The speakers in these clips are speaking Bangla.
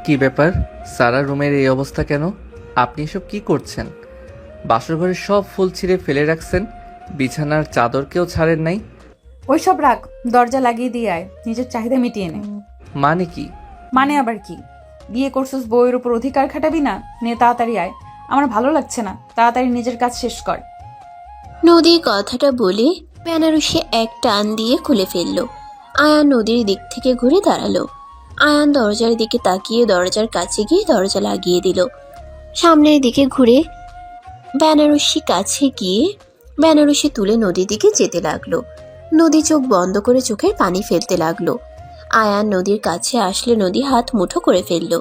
কি ব্যাপার? সারা রুমের এই অবস্থা কেন? আপনি এসব কি করছেন? বাসর ঘরে সব ফুল ছিঁড়ে ফেলে রাখছেন, বিছানার চাদরকেও ছাড়েন নাই। ওইসব রাখ, দরজা লাগিয়ে দিয়ে আয়, নিজের চাহিদা মিটিয়ে নে। মানে কি? মানে আবার কি? বিয়ে করছিস, বউয়ের উপর অধিকার খাটাবি না? নে তাড়াতাড়ি আয়, আমার ভালো লাগছে না, তাড়াতাড়ি নিজের কাজ শেষ কর। নদী কথাটা বলে বেনারসি এক টান দিয়ে খুলে ফেলল। আয়ান নদীর দিক থেকে ঘুরে দাঁড়ালো। আয়ান দরজার দিকে তাকিয়ে দরজার কাছে গিয়ে দরজা লাগিয়ে দিল। সামনের দিকে ঘুরে বেনারসি কাছে গিয়ে বেনারসি তুলে নদীর দিকে যেতে লাগলো। নদী চোখ বন্ধ করে চোখের পানি ফেলতে লাগলো। আয়ান নদীর কাছে আসলে নদী হাত মুঠো করে ফেলল।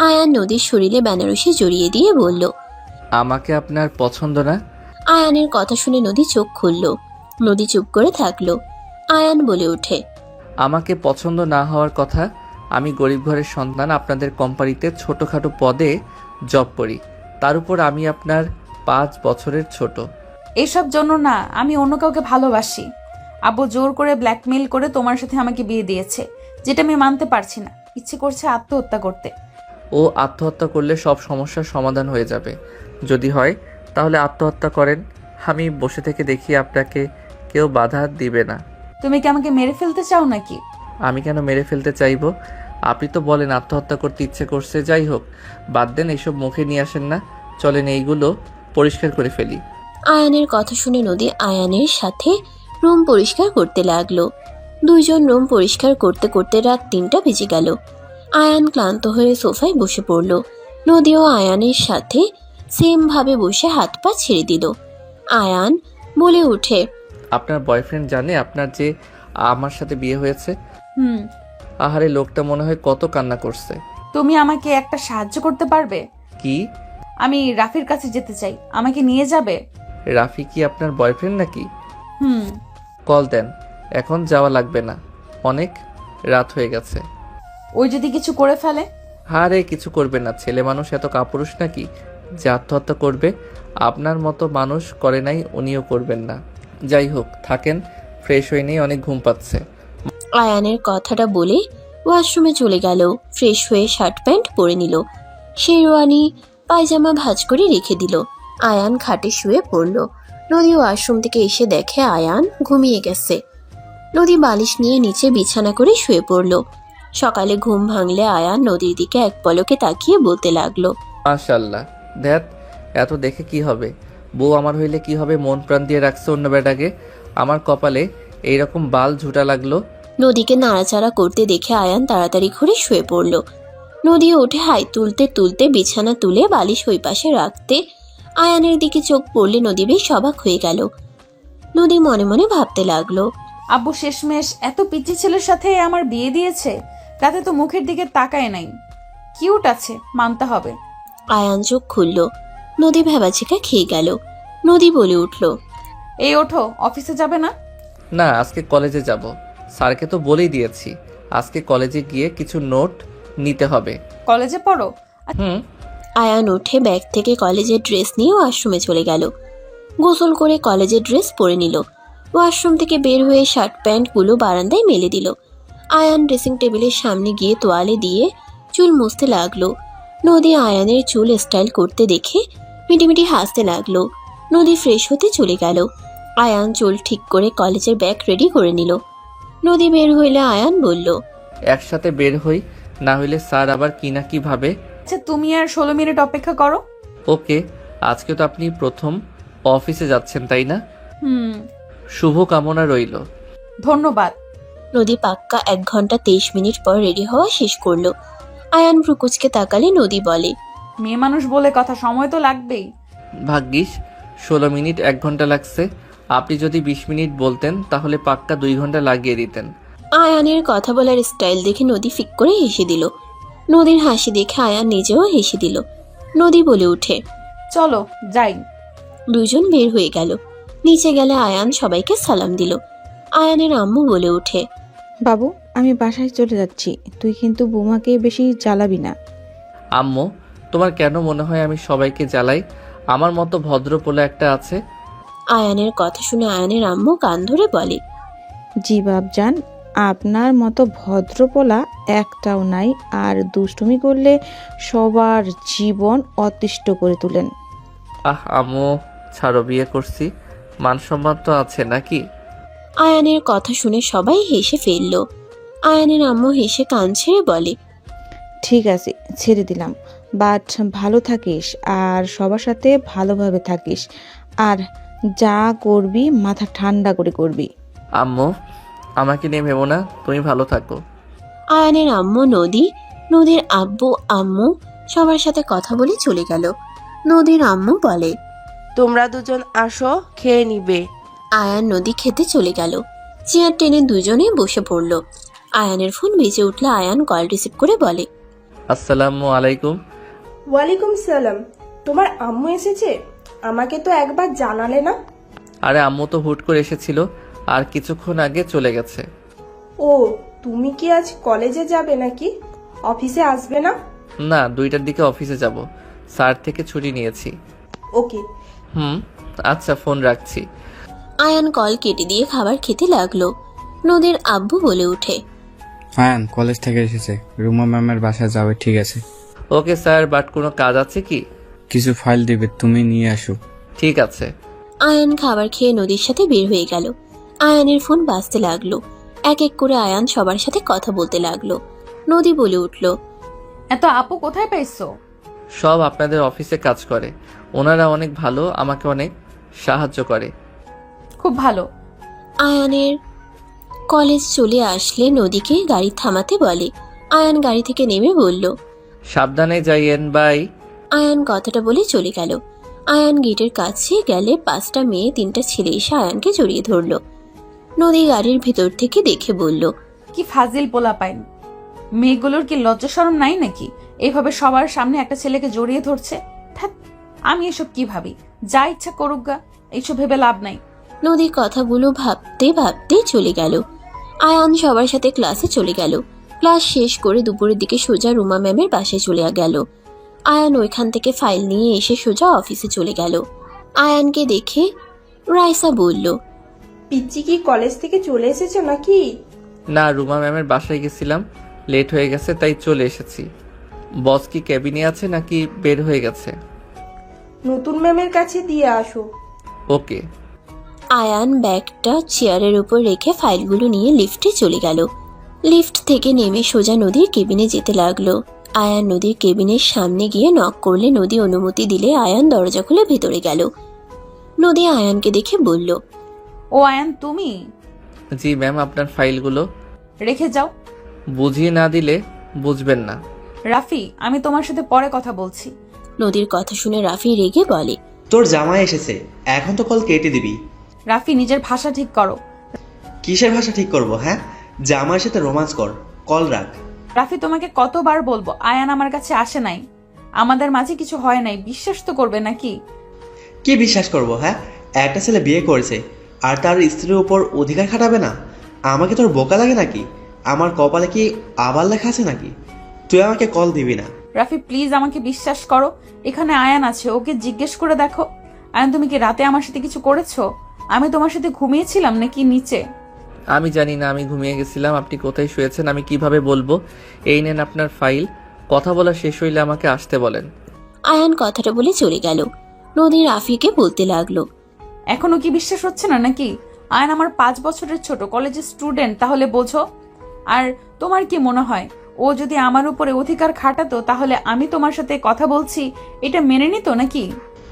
আয়ান নদীর শরীরে বেনারসি জড়িয়ে দিয়ে বলল, আমাকে আপনার পছন্দ না? আয়ানের কথা শুনে নদী চোখ খুলল। নদী চুপ করে থাকলো। আয়ান বলে ওঠে, আমাকে পছন্দ না হওয়ার কথা? আমি গরিব ঘরের সন্তান, আপনাদের কোম্পানিতে ছোটোখাটো পদে জব করি, তার উপর আমি আপনার 5 বছরের ছোট। এসব জন্য না, আমি অন্য কাউকে ভালোবাসি। আব্বু জোর করে ব্ল্যাকমেইল করে তোমার সাথে আমাকে বিয়ে দিয়েছে, যেটা আমি মানতে পারছি না। ইচ্ছে করছে আত্মহত্যা করতে। ও আত্মহত্যা করলে সব সমস্যার সমাধান হয়ে যাবে। যদি হয় তাহলে আত্মহত্যা করেন, আমি বসে থেকে দেখি, আপনাকে কেউ বাধা দিবে না। তুমি কি আমাকে মেরে ফেলতে চাও নাকি? আমি কেন মেরে ফেলতে চাইবো? আপনি তো বলেন আত্মহত্যা করতে ইচ্ছে করছে। যাই হোক, বাদ দেন, এইসব মুখে নিয়ে আসেন না। চলেন এইগুলো পরিষ্কার করে ফেলি। আয়ানের কথা শুনে নদী আয়ানের সাথে রুম পরিষ্কার করতে লাগলো। দুইজন রুম পরিষ্কার করতে করতে রাত 3টা বেজে গেল। আয়ান ক্লান্ত হয়ে সোফায় বসে পড়ল। নদীও আয়ানের সাথে সেম ভাবে বসে হাত পা ছেড়ে দিল। আয়ান বলে উঠে, আপনার বয়ফ্রেন্ড জানে আপনার যে আমার সাথে বিয়ে হয়েছে? হুম। আহারে, লোকটা মনে হয় কত কান্না করছে। তুমি আমাকে একটা সাহায্য করতে পারবে? কি? আমি রাফির কাছে যেতে চাই, আমাকে নিয়ে যাবে? রাফি কি আপনার বয়ফ্রেন্ড নাকি? হুম। কল দেন, এখন যাওয়া লাগবে না, অনেক রাত হয়ে গেছে। ওই যদি কিছু করে ফেলে? আরে কিছু করবে না, ছেলে মানুষ এত কাপুরুষ নাকি যে আত্মহত্যা করবে? আপনার মতো মানুষ করে নাই, উনিও করবেন না। যাই হোক, থাকেন, ফ্রেশ হয়ে নেই, অনেক ঘুম পাচ্ছে। আয়ানের কথাটা বলে ওয়াশরুমে চলে গেল। ফ্রেশ হয়ে শার্ট প্যান্ট পরে নিল। শেরওয়ানি পায়জামা ভাঁজ করে রেখে দিল। আয়ান খাটে শুয়ে পড়ল। নদী ওয়াশরুম থেকে এসে দেখে আয়ান ঘুমিয়ে গেছে। নদী বালিশ নিয়ে নিচে বিছানা করে শুয়ে পড়ল। সকালে ঘুম ভাঙলে আয়ান নদীর দিকে এক পলকে তাকিয়ে বলতে লাগলো, মাশাল্লাহ, ধ্যাত, এত দেখে কি হবে? বউ আমার হইলে কি হবে? মন প্রাণ দিয়ে রাখছে অন্য বেটাকে, আমার কপালে এইরকম বাল ঝুটা লাগলো। নদীকে নাড়াচাড়া করতে দেখে আয়ান তাড়াতাড়ি করে শুয়ে পড়ল। নদী উঠে হাই তুলতে তুলতে বিছানা তুলে বালিশ ওই পাশে রাখতে আয়ানের দিকে চোখ পড়লে নদী বেশ অবাক হয়ে গেল। নদী মনে মনে ভাবতে লাগলো, আব্বু শেষমেশ এত পিচ্চি ছেলের সাথে আমার বিয়ে দিয়েছে, তাতে তো মুখের দিকে তাকায় নাই। কিউট আছে, মানতে হবে। আয়ান চোখ খুলল। নদী ভেবাচিকা খেয়ে গেল। নদী বলে উঠল, এই ওঠো, অফিসে যাবে না? না, আজকে কলেজে যাব। স্যারকে তো বলেই দিয়েছি, আজকে কলেজে গিয়ে কিছু নোট নিতে হবে। কলেজে পড়ো? হুম। আয়ান উঠে ব্যাগ থেকে কলেজের ড্রেস নিয়ে ওয়াশরুমে চলে গেল। গোসল করে কলেজের ড্রেস পরে নিল। ওয়াশরুম থেকে বের হয়ে শার্ট প্যান্টগুলো বারান্দায় মেলে দিল। আয়ান ড্রেসিং টেবিলের সামনে গিয়ে তোয়ালে দিয়ে চুল মুছতে লাগলো। নদী আয়ানের চুল স্টাইল করতে দেখে মিটিমিটি হাসতে লাগলো। নদী ফ্রেশ হতে চলে গেল। আয়ান চুল ঠিক করে কলেজের ব্যাগ রেডি করে নিল। নদী বের হইলে আয়ান বলল, একসাথে বের হই, না হইলে স্যার আবার কি না কি ভাবে। আচ্ছা, তুমি আর 16 মিনিট অপেক্ষা করো। ওকে। আজকে তো আপনি প্রথম অফিসে যাচ্ছেন, তাই না? হুম। শুভ কামনা রইল। ধন্যবাদ। নদী পাক্কা 1 ঘন্টা 23 মিনিট পর রেডি হওয়া শেষ করলো। আয়ান ভ্রুকুচকে তাকালে নদী বলে, মেয়ে মানুষ বলে কথা, সময় তো লাগবেই। ভাগ্যিস 16 মিনিট 1 ঘন্টা লাগছে। আপনি যদি 20 মিনিট বলতেন তাহলে পাক্কা 2 ঘন্টা লাগিয়ে দিতেন। আয়ানের কথা বলার স্টাইল দেখে নদী ফিক করে হেসে দিল। নদীর হাসি দেখে আয়ান নিজেও হেসে দিল। নদী বলে উঠে, চলো যাই। দুজন বের হয়ে গেল। নিচে গেলে আয়ান সবাইকে সালাম দিল। আয়ানের আম্মু বলে উঠে, বাবু, আমি বাসায় চলে যাচ্ছি, তুই কিন্তু বৌমাকে বেশি জ্বালাবি না। আম্মু, তোমার কেন মনে হয় আমি সবাইকে জ্বালাই? আমার মতো ভদ্র পোলা একটা আছে। আয়ানের কথা শুনে আয়ানের আম্মু কান ধরে বলে, জি বাপজান, আপনার মতো ভদ্রপোলা একটাও নাই, আর দুষ্টুমি করলে সবার জীবন অতিষ্ঠ করে তোলেন। আম্মু ছাড়ো, বিয়ে করছি, মান সম্মান তো আছে নাকি? আয়ানের কথা শুনে সবাই হেসে ফেলল। আয়ানের আম্মু হেসে কান ছেড়ে বলে, ঠিক আছে, ছেড়ে দিলাম, বাট ভালো থাকিস আর সবার সাথে ভালোভাবে থাকিস, আর যা করবি মাথা ঠান্ডা করে করবি। আম্মু আমাকে নিয়ে ভেবো না, তুমি ভালো থাকো। আয়ানের আম্মু নদীর আব্বু আম্মু সবার সাথে কথা বলে চলে গেল। নদীর আম্মু বলে, তোমরা দুজন আসো, খেয়ে নিবে। আয়ান নদী খেতে চলে গেল। চেয়ার টেনে দুজনে বসে পড়ল। আয়ানের ফোন বেজে উঠলে আয়ান কল রিসিভ করে বলে, আসসালামু আলাইকুম। ওয়ালাইকুম সালাম। তোমার আম্মু এসেছে? আমাকে তো একবার জানালে না। আরে আম্মু তো হুট করে এসেছিল, আর কিছুক্ষণ আগে চলে গেছে। ও, তুমি কি আজ কলেজে যাবে নাকি? অফিসে আসবে না? না, 2টার দিকে অফিসে যাব, স্যার থেকে ছুটি নিয়েছি। ওকে। আচ্ছা, ফোন রাখছি। আয়ান কল কেটে দিয়ে খাবার খেতে লাগলো। নদীর আব্বু বলে উঠে, আয়ান কলেজ থেকে এসেছে, রুমা ম্যামের বাসায় যাবে। ঠিক আছে। ওকে স্যার, বাট কোনো কাজ আছে কি? কিছু ফাইল দিবে, তুমি নিয়ে আসো। ঠিক আছে। আয়ান খাবার খেয়ে নদীর সাথে বের হয়ে গেল। আয়ানের ফোন বাজতে লাগলো। এক এক করে আয়ান সবার সাথে কথা বলতে লাগলো। নদী বলে উঠল, এত আপু কোথায় পাইছো? সব আপনাদের অফিসে কাজ করে, ওনারা অনেক ভালো, আমাকে অনেক সাহায্য করে। খুব ভালো। আয়ানের কলেজ চলে আসলে নদীকে গাড়ি থামাতে বলে। আয়ান গাড়ি থেকে নেমে বলল, সাবধানে যাইয়েন, বাই। আয়ান কথাটা বলে চলে গেল। আয়ান গেটের কাছে গেলে 5টা মেয়ে 3টা ছেলে এসে আয়ানকে জড়িয়ে ধরল। নদী গাড়ির ভিতর থেকে দেখে বলল, কি ফাজিল পোলা পাইন, মেয়েগুলোর কি লজ্জা শরম নাই নাকি? এইভাবে সবার সামনে একটা ছেলেকে জড়িয়ে ধরছে। ধ্যাৎ, আমি এসব কি ভাবি? যা ইচ্ছা করুক গা, এইসব ভেবে লাভ নাই। নদীর কথাগুলো ভাবতে ভাবতে চলে গেল। আয়ান সবার সাথে ক্লাসে চলে গেল। ক্লাস শেষ করে দুপুরের দিকে সোজা রুমা ম্যামের বাসায় চলে গেল। আয়ান ওইখান থেকে ফাইল নিয়ে এসে সোজা অফিসে চলে গেল। আয়ানকে দেখে রাইসা বলল, পিচ্চি কি কলেজ থেকে চলে এসেছো নাকি? না, রুমা ম্যামের বাসায় গেছিলাম, লেট হয়ে গেছে তাই চলে এসেছি। বস কি ক্যাবিনে আছে নাকি বের হয়ে গেছে? নতুন ম্যামের কাছে দিয়ে আসো। ওকে। আয়ান ব্যাগটা চেয়ারের উপর রেখে ফাইলগুলো নিয়ে লিফটে চলে গেল। লিফট থেকে নেমে সোজা নদীর কেবিনে যেতে লাগলো। আয়ান নদীর কেবিনের সামনে গিয়ে নক করলে নদী অনুমতি দিলে আয়ান দরজা খুলে ভেতরে গেল। নদী আয়ানকে দেখে বলল, ও আয়ান, তুমি? জি ম্যাম, আপনার ফাইলগুলো। রেখে যাও। বুঝিয়ে না দিলে বুঝবেন না। রাফি, আমি তোমার সাথে পরে কথা বলছি। নদীর কথা শুনে রাফি রেগে বলে, তোর জামাই এসেছে, এখন তো কল কেটে দিবি। রাফি, নিজের ভাষা ঠিক করো। কিসের ভাষা ঠিক করব? হ্যাঁ, জামাইয়ের সাথে রোমান্স কর, কল রাখ। রাফি, তোমাকে কতবার বলবো আয়ান আমার কাছে আসে নাই, আমাদের মাঝে কিছু হয় নাই, বিশ্বাস তো করবে নাকি? কি বিশ্বাস করব? হ্যাঁ, একটা ছেলে বিয়ে করেছে আর তার স্ত্রীর উপর অধিকার খাটাবে না? আমাকে তোর বোকা লাগে নাকি? আমার কপালে কি আবার লেখা আছে নাকি? তুই আমাকে কল দিবি না। রাফি, প্লিজ আমাকে বিশ্বাস করো, এখানে আয়ান আছে, ওকে জিজ্ঞেস করে দেখো। আয়ান, তুমি কি রাতে আমার সাথে কিছু করেছো? আমি তোমার সাথে ঘুমিয়েছিলাম নাকি নিচে? আমি জানি না, আমি ঘুমিয়ে গেছিলাম। আপনি কোথায় শুয়েছেন আমি কিভাবে বলবো? এই নেন আপনার ফাইল, কথা বলা শেষ হইলে আমাকে আসতে বলেন। আয়ান কথাটা বলে চলে গেল। নদী রাফিকে বলতে লাগলো, এখনো কি বিশ্বাস হচ্ছে না নাকি? আয়ান আমার 5 বছরের ছোট কলেজের স্টুডেন্ট, তাহলে বোঝো। আর তোমার কি মনে হয় ও যদি আমার উপরে অধিকার খাটাতো তাহলে আমি তোমার সাথে কথা বলছি এটা মেনে নিত নাকি?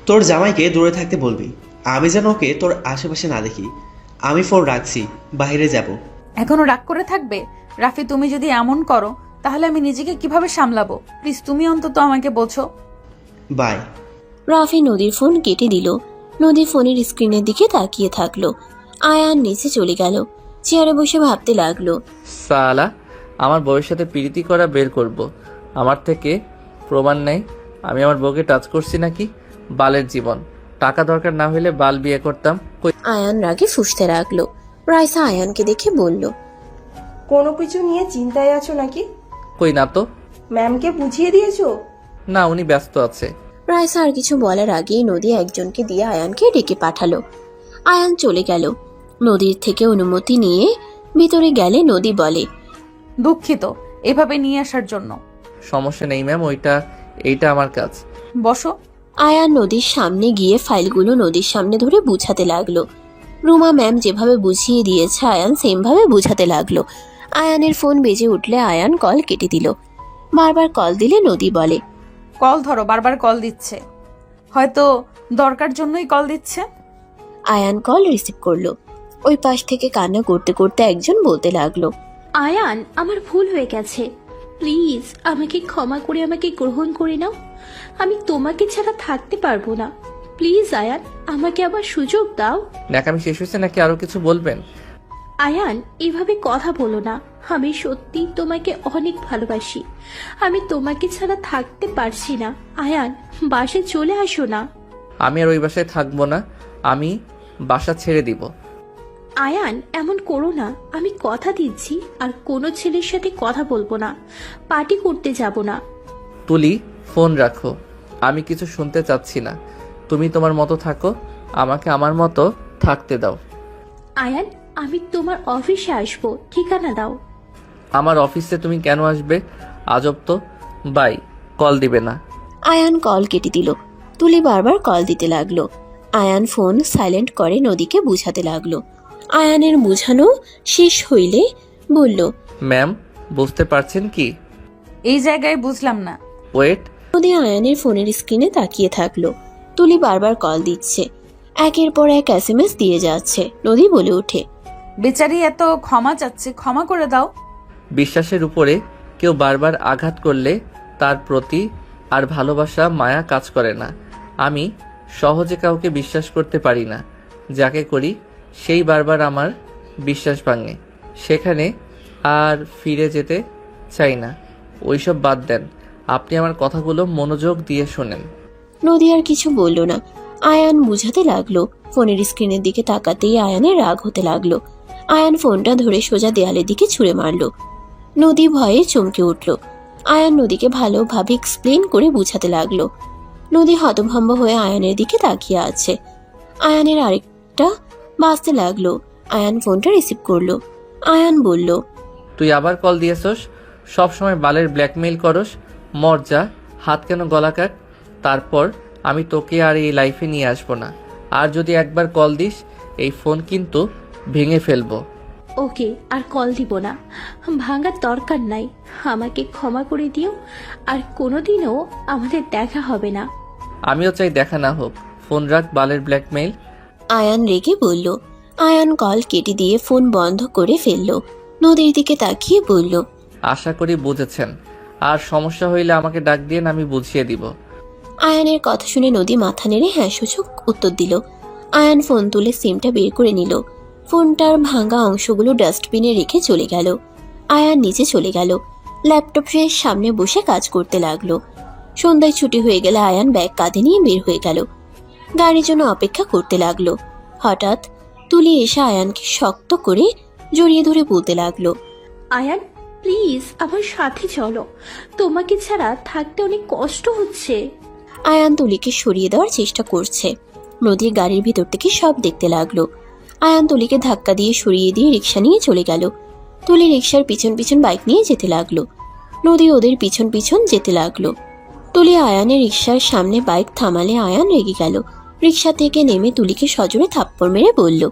তোর জামাইকে দূরে থাকতে বলবি, আমি যেন ওকে তোর আশেপাশে না দেখি। আমি ফোন রাখছি, বাইরে যাব। এখনো রাগ করে থাকবে? রাফি, তুমি যদি এমন করো তাহলে আমি নিজেকে কিভাবে সামলাবো? প্লিজ তুমি অন্তত আমাকে বোঝো। বাই। রাফি নদীর ফোন কেটে দিল। নদী ফোনের স্ক্রিনের দিকে তাকিয়ে থাকলো। আয়ান নিচে চলে গেল। চেয়ারে বসে ভাবতে লাগলো, সালা, আমার বউয়ের সাথে প্রীতি করা বের করব। আমার থেকে প্রমাণ নেই আমি আমার বউকে টাচ করছি নাকি? বালের জীবন, টাকা দরকার না হলে বাল বিয়ে করতাম। আয়ান রাগে ফুঁসতে লাগলো। রাইসা আয়ানকে দেখে বলল, কোনো কিছু নিয়ে চিন্তায় আছো নাকি? কই না তো। ম্যামকে বুঝিয়ে দিয়েছো? না, উনি ব্যস্ত আছে। রাইসা আর কিছু বলার আগেই নদী একজনকে দিয়ে আয়ানকে ডেকে পাঠালো। আয়ান চলে গেল। নদীর থেকে অনুমতি নিয়ে ভিতরে গেলে নদী বলে, দুঃখিত এভাবে নিয়ে আসার জন্য। সমস্যা নেই ম্যাম, এইটা আমার কাজ। বসো। আয়ান নদীর সামনে গিয়ে ফাইলগুলো নদীর সামনে ধরে বুঝাতে লাগলো। রুমা ম্যাম যেভাবে বুঝিয়ে দিয়েছে আয়ান সেমভাবে বুঝাতে লাগলো। আয়ানের ফোন বেজে উঠলে আয়ান কল কেটে দিল। বারবার কল দিলে নদী বলে, কল ধরো, বারবার কল দিচ্ছে, হয়তো দরকার জন্যই কল দিচ্ছে। আয়ান কল রিসিভ করলো। ওই পাশ থেকে কান্না করতে করতে একজন বলতে লাগলো, আয়ান, আমার ভুল হয়ে গেছে, প্লিজ আমাকে ক্ষমা করে আমাকে গ্রহণ করে নাও। আমি তোমাকে ছাড়া থাকতে পারবো না। প্লিজ আয়ান, আমাকে আবার সুযোগ দাও। ন্যাকামি শেষ হয়েছে নাকি আরো কিছু বলবেন? আয়ান, এভাবে কথা বলো না। আমি সত্যি তোমাকে অনেক ভালোবাসি। আমি তোমাকে ছাড়া থাকতে পারছি না। আয়ান, বাসায় চলে আসো না। আমি আর ওই বাসায় থাকবো না, আমি বাসা ছেড়ে দিব। আয়ান, এমন করো না। আমি কথা দিচ্ছি আর কোনো ছেলের সাথে কথা বলবো না, পার্টি করতে যাব না। তুলি, ফোন রাখো, আমি কিছু শুনতে চাচ্ছি না। তুমি তোমার মতো থাকো, আমাকে আমার মতো থাকতে দাও। আয়ান, আমি তোমার অফিসে আসবো, ঠিকানা দাও। আমার অফিসে তুমি কেন আসবে? আজব তো। বাই, কল দিবে না। আয়ান কল কেটে দিল। তুলি বারবার কল দিতে লাগলো। আয়ান ফোন সাইলেন্ট করে নদীকে বুঝাতে লাগলো। আয়ানের বুঝানো শেষ হইলে বলল, ম্যাম, বুঝতে পারছেন কি? এই জায়গায় বুঝলাম না। ওয়েট। নদী আয়ানের ফোনের স্ক্রিনে তাকিয়ে থাকলো। তুলি বারবার কল দিচ্ছে, একের পর এক SMS দিয়ে যাচ্ছে। নদী বলে ওঠে, বেচারি এত ক্ষমা চাচ্ছে, ক্ষমা করে দাও। বিশ্বাসের উপরে কেউ বারবার আঘাত করলে তার প্রতি আর ভালোবাসা মায়া কাজ করে না। আমি সহজে কাউকে বিশ্বাস করতে পারি না। যাকে করি সেই বারবার আমার বিশ্বাস ভাঙে। সেখানে আর ফিরে যেতে চাই না। ওইসব বাদ দেন, আপনি আমার কথাগুলো মনোযোগ দিয়ে শোনেন। নদী আর কিছু বলল না। আয়ান বুঝাতে লাগলো। ফোনের স্ক্রিনের দিকে তাকাতেই আয়ানের রাগ হতে লাগলো। আয়ান ফোনটা ধরে সোজা দেয়ালের দিকে ছুঁড়ে মারলো। নদী ভয়ে চমকে উঠল। আয়ান নদীকে ভালোভাবে এক্সপ্লেন করে বুঝাতে লাগলো। নদী হতভম্ব হয়ে আয়ানের দিকে তাকিয়ে আছে। আয়ানের আরেকটা বাজতে লাগলো। আয়ান ফোনটা রিসিভ করলো। আয়ান বলল, তুই আবার কল দিয়েছস? সব সময় বালের ব্ল্যাকমেইল করস। মরজা, হাত কেন গলা কাট। তারপর আমি তোকে আর এই লাইফে নিয়ে আসবো না। আর যদি একবার কল দিস, এই ফোন কিন্তু ভেঙে ফেলবো। ওকে, আর কল দিব না, ভাঙার দরকার নাই। আমাকে ক্ষমা করে দিও, আর কোনোদিনও আমাদের দেখা হবে না। আমিও চাই দেখা না হোক। ফোন রাখ, বালের ব্ল্যাকমেইল। আয়ান রেগে বলল। আয়ান কল কেটে দিয়ে ফোন বন্ধ করে ফেললো। নদীর দিকে তাকিয়ে বলল, আশা করি বুঝেছেন। আর সমস্যা হইলে আমাকে ডাক দিয়ে আমি বুঝিয়ে দিব। আয়ানের কথা শুনে নদী মাথা নেড়ে হ্যাঁ সূচক উত্তর দিল। আয়ান ফোন তুলে সিমটা বের করে নিল। ফোনটার ভাঙা অংশগুলো ডাস্টবিনে রেখে চলে গেল। আয়ান নিচে চলে গেল। ল্যাপটপের সামনে বসে কাজ করতে লাগলো। সন্ধ্যায় ছুটি হয়ে গেলে আয়ান ব্যাগ কাঁধে নিয়ে বের হয়ে গেল। গাড়ির জন্য অপেক্ষা করতে লাগলো। হঠাৎ তুলি এসে আয়ানকে শক্ত করে জড়িয়ে ধরে বলতে লাগলো, আয়ান, প্লিজ আমার সাথে চলো। তোমাকে ছাড়া থাকতে অনেক কষ্ট হচ্ছে। আয়ান তুলিকে সরিয়ে দেওয়ার চেষ্টা করছে। নদী গাড়ির ভিতর থেকে সব দেখতে লাগলো। আয়ান তুলিকে ধাক্কা দিয়ে সরিয়ে দিয়ে রিক্সা নিয়ে চলে গেল। তুলি রিক্সার পিছন পিছন বাইক নিয়ে যেতে লাগলো। নদী ওদের পিছন পিছন যেতে লাগলো। তুলি আয়ানের রিক্সার সামনে বাইক থামালে আয়ান রেগে গেল। রিক্সা থেকে নেমে তুলিকে সজোরে থাপ্পড় মেরে বলল,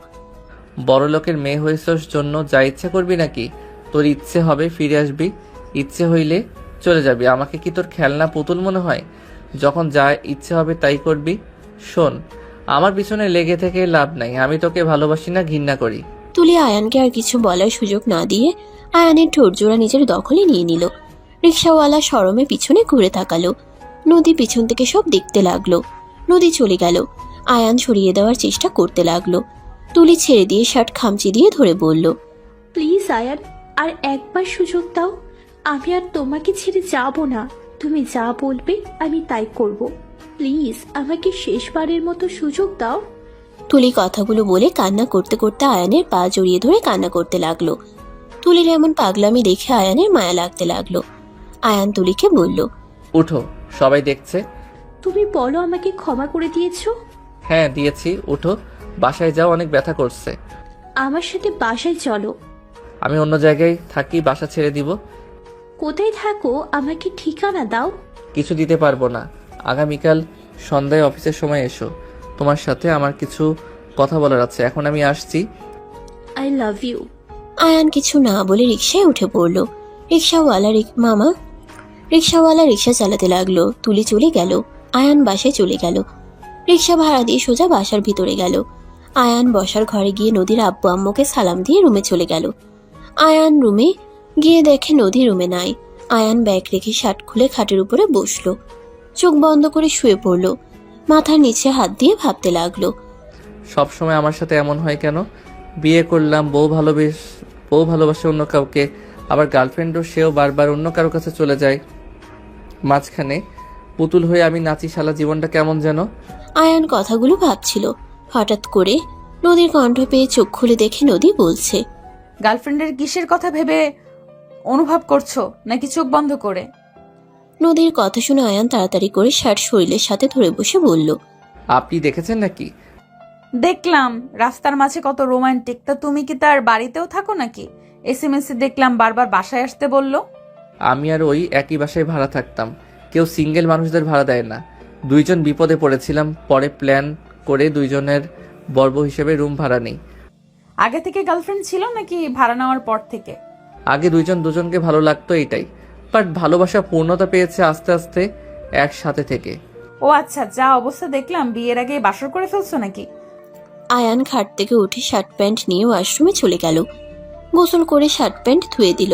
বড় লোকের মেয়ে হয়েছস জন্য যা ইচ্ছা করবি নাকি? তোর ইচ্ছে হবে ফিরে আসবি, ইচ্ছে হইলে চলে যাবি। আমাকে কি তোর খেলনা পুতুল মনে হয়? যখন যা ইচ্ছে হবে তাই করবি। শোন, আমার পিছনে লেগে থেকে লাভ নাই। আমি তোকে ভালোবাসি না, ঘৃণা করি। তুলি আয়ানকে আর কিছু বলার সুযোগ না দিয়ে আয়ানের ঠোঁট জোড়া নিজের দখলে নিয়ে নিল। রিক্সাওয়ালা শরমে পিছনে ঘুরে তাকালো। নদী পিছন থেকে সব দেখতে লাগলো। নদী চলে গেল। আয়ান সরিয়ে দেওয়ার চেষ্টা করতে লাগলো। তুলি ছেড়ে দিয়ে শার্ট খামচি দিয়ে ধরে বলল, প্লিজ আয়ান, আর একবার সুযোগ দাও। আমি আর তোমাকে ছেড়ে যাব না। তুমি যা বলবে আমি তাই করব। প্লিজ আমাকে শেষবারের মতো সুযোগ দাও। তুলি কথাগুলো বলে কান্না করতে করতে আয়ানের পা জড়িয়ে ধরে কান্না করতে লাগলো। তুলির এমন পাগলামি দেখে আয়ানের মায়া লাগতে লাগলো। আয়ান তুলিকে বলল, উঠো, সবাই দেখছে। তুমি বলো আমাকে ক্ষমা করে দিয়েছো? হ্যাঁ দিয়েছি, উঠো, বাসায় যাও, অনেক ব্যথা করছে। আমার সাথে বাসায় চলো। আমি অন্য জায়গায় থাকি, বাসা ছেড়ে দিব। কোথায় থাকো আমাকে ঠিকানা দাও। কিছু দিতে পারবো না। আগামীকাল সন্ধ্যায় অফিসের সময় এসো, তোমার সাথে আমার কিছু কথা বলার আছে। এখন আমি আসছি। I love you. আয়ান কিছু না বলে রিকশায় উঠে পড়ল। রিকশাওয়ালা রিকশা চালাতে লাগলো। তুলি চলে গেল। আয়ান বাসায় চলে গেল। রিকশা ভাড়া দিয়ে সোজা বাসার ভিতরে গেল। আয়ান বসার ঘরে গিয়ে নদীর আব্বু আম্মুকে সালাম দিয়ে রুমে চলে গেল। আয়ান রুমে গিয়ে দেখে নদী রুমে নাই। আয়ান ব্যাগ রেখে শার্ট খুলে খাটের উপরে বসলো। চোখ বন্ধ করে শুয়ে পড়ল। মাথার নিচে হাত দিয়ে ভাবতে লাগলো। সব সময় আমার সাথে এমন হয় কেন? বিয়ে করলাম, বউ ভালোবাসে অন্য কাউকে, আবার গার্লফ্রেন্ডও সেও বারবার অন্য কারো কাছে চলে যায়। মাঝখানে পুতুল হয়ে আমি নাচি, শালা জীবনটা কেমন যেন। আয়ান কথাগুলো ভাবছিল। হঠাৎ করে নদীর কণ্ঠ পেয়ে চোখ খুলে দেখে নদী বলছে, গার্লফ্রেন্ডের কিসের কথা ভেবে অনুভব করছো, নাকি চোখ বন্ধ করে? নদীর কথা শুনে আয়ান তাড়াতাড়ি করে শার্ট শরীরের সাথে ধরে বসে বলল, আপনি দেখেছেন নাকি? দেখলাম রাস্তার মাঝে কত রোমান্টিক। তা তুমি কি তার বাড়িতেও থাকো নাকি? SMS দেখলাম বারবার বাসায় আসতে বললো। আমি আর ওই একই বাসায় ভাড়া থাকতাম। কেউ সিঙ্গেল মানুষদের ভাড়া দেয় না। দুইজন বিপদে পড়েছিলাম, পরে প্ল্যান করে দুইজনের বর্ব হিসেবে রুম ভাড়া নেই। আগে থেকে গার্লফ্রেন্ড ছিল নাকি ভাড়া নেওয়ার পর থেকে? আগে দুজনকে ভালো লাগতো, এটাই। বাট ভালোবাসা পূর্ণতা পেয়েছে আস্তে আস্তে একসাথে থেকে। ও আচ্ছা, যা অবস্থা দেখলাম বিয়ের আগে বাসর করে ফেলছো নাকি? আয়ান খাট থেকে উঠে শার্ট প্যান্ট নিয়ে ওয়াশরুমে চলে গেল। গোসল করে শার্ট প্যান্ট ধুয়ে দিল।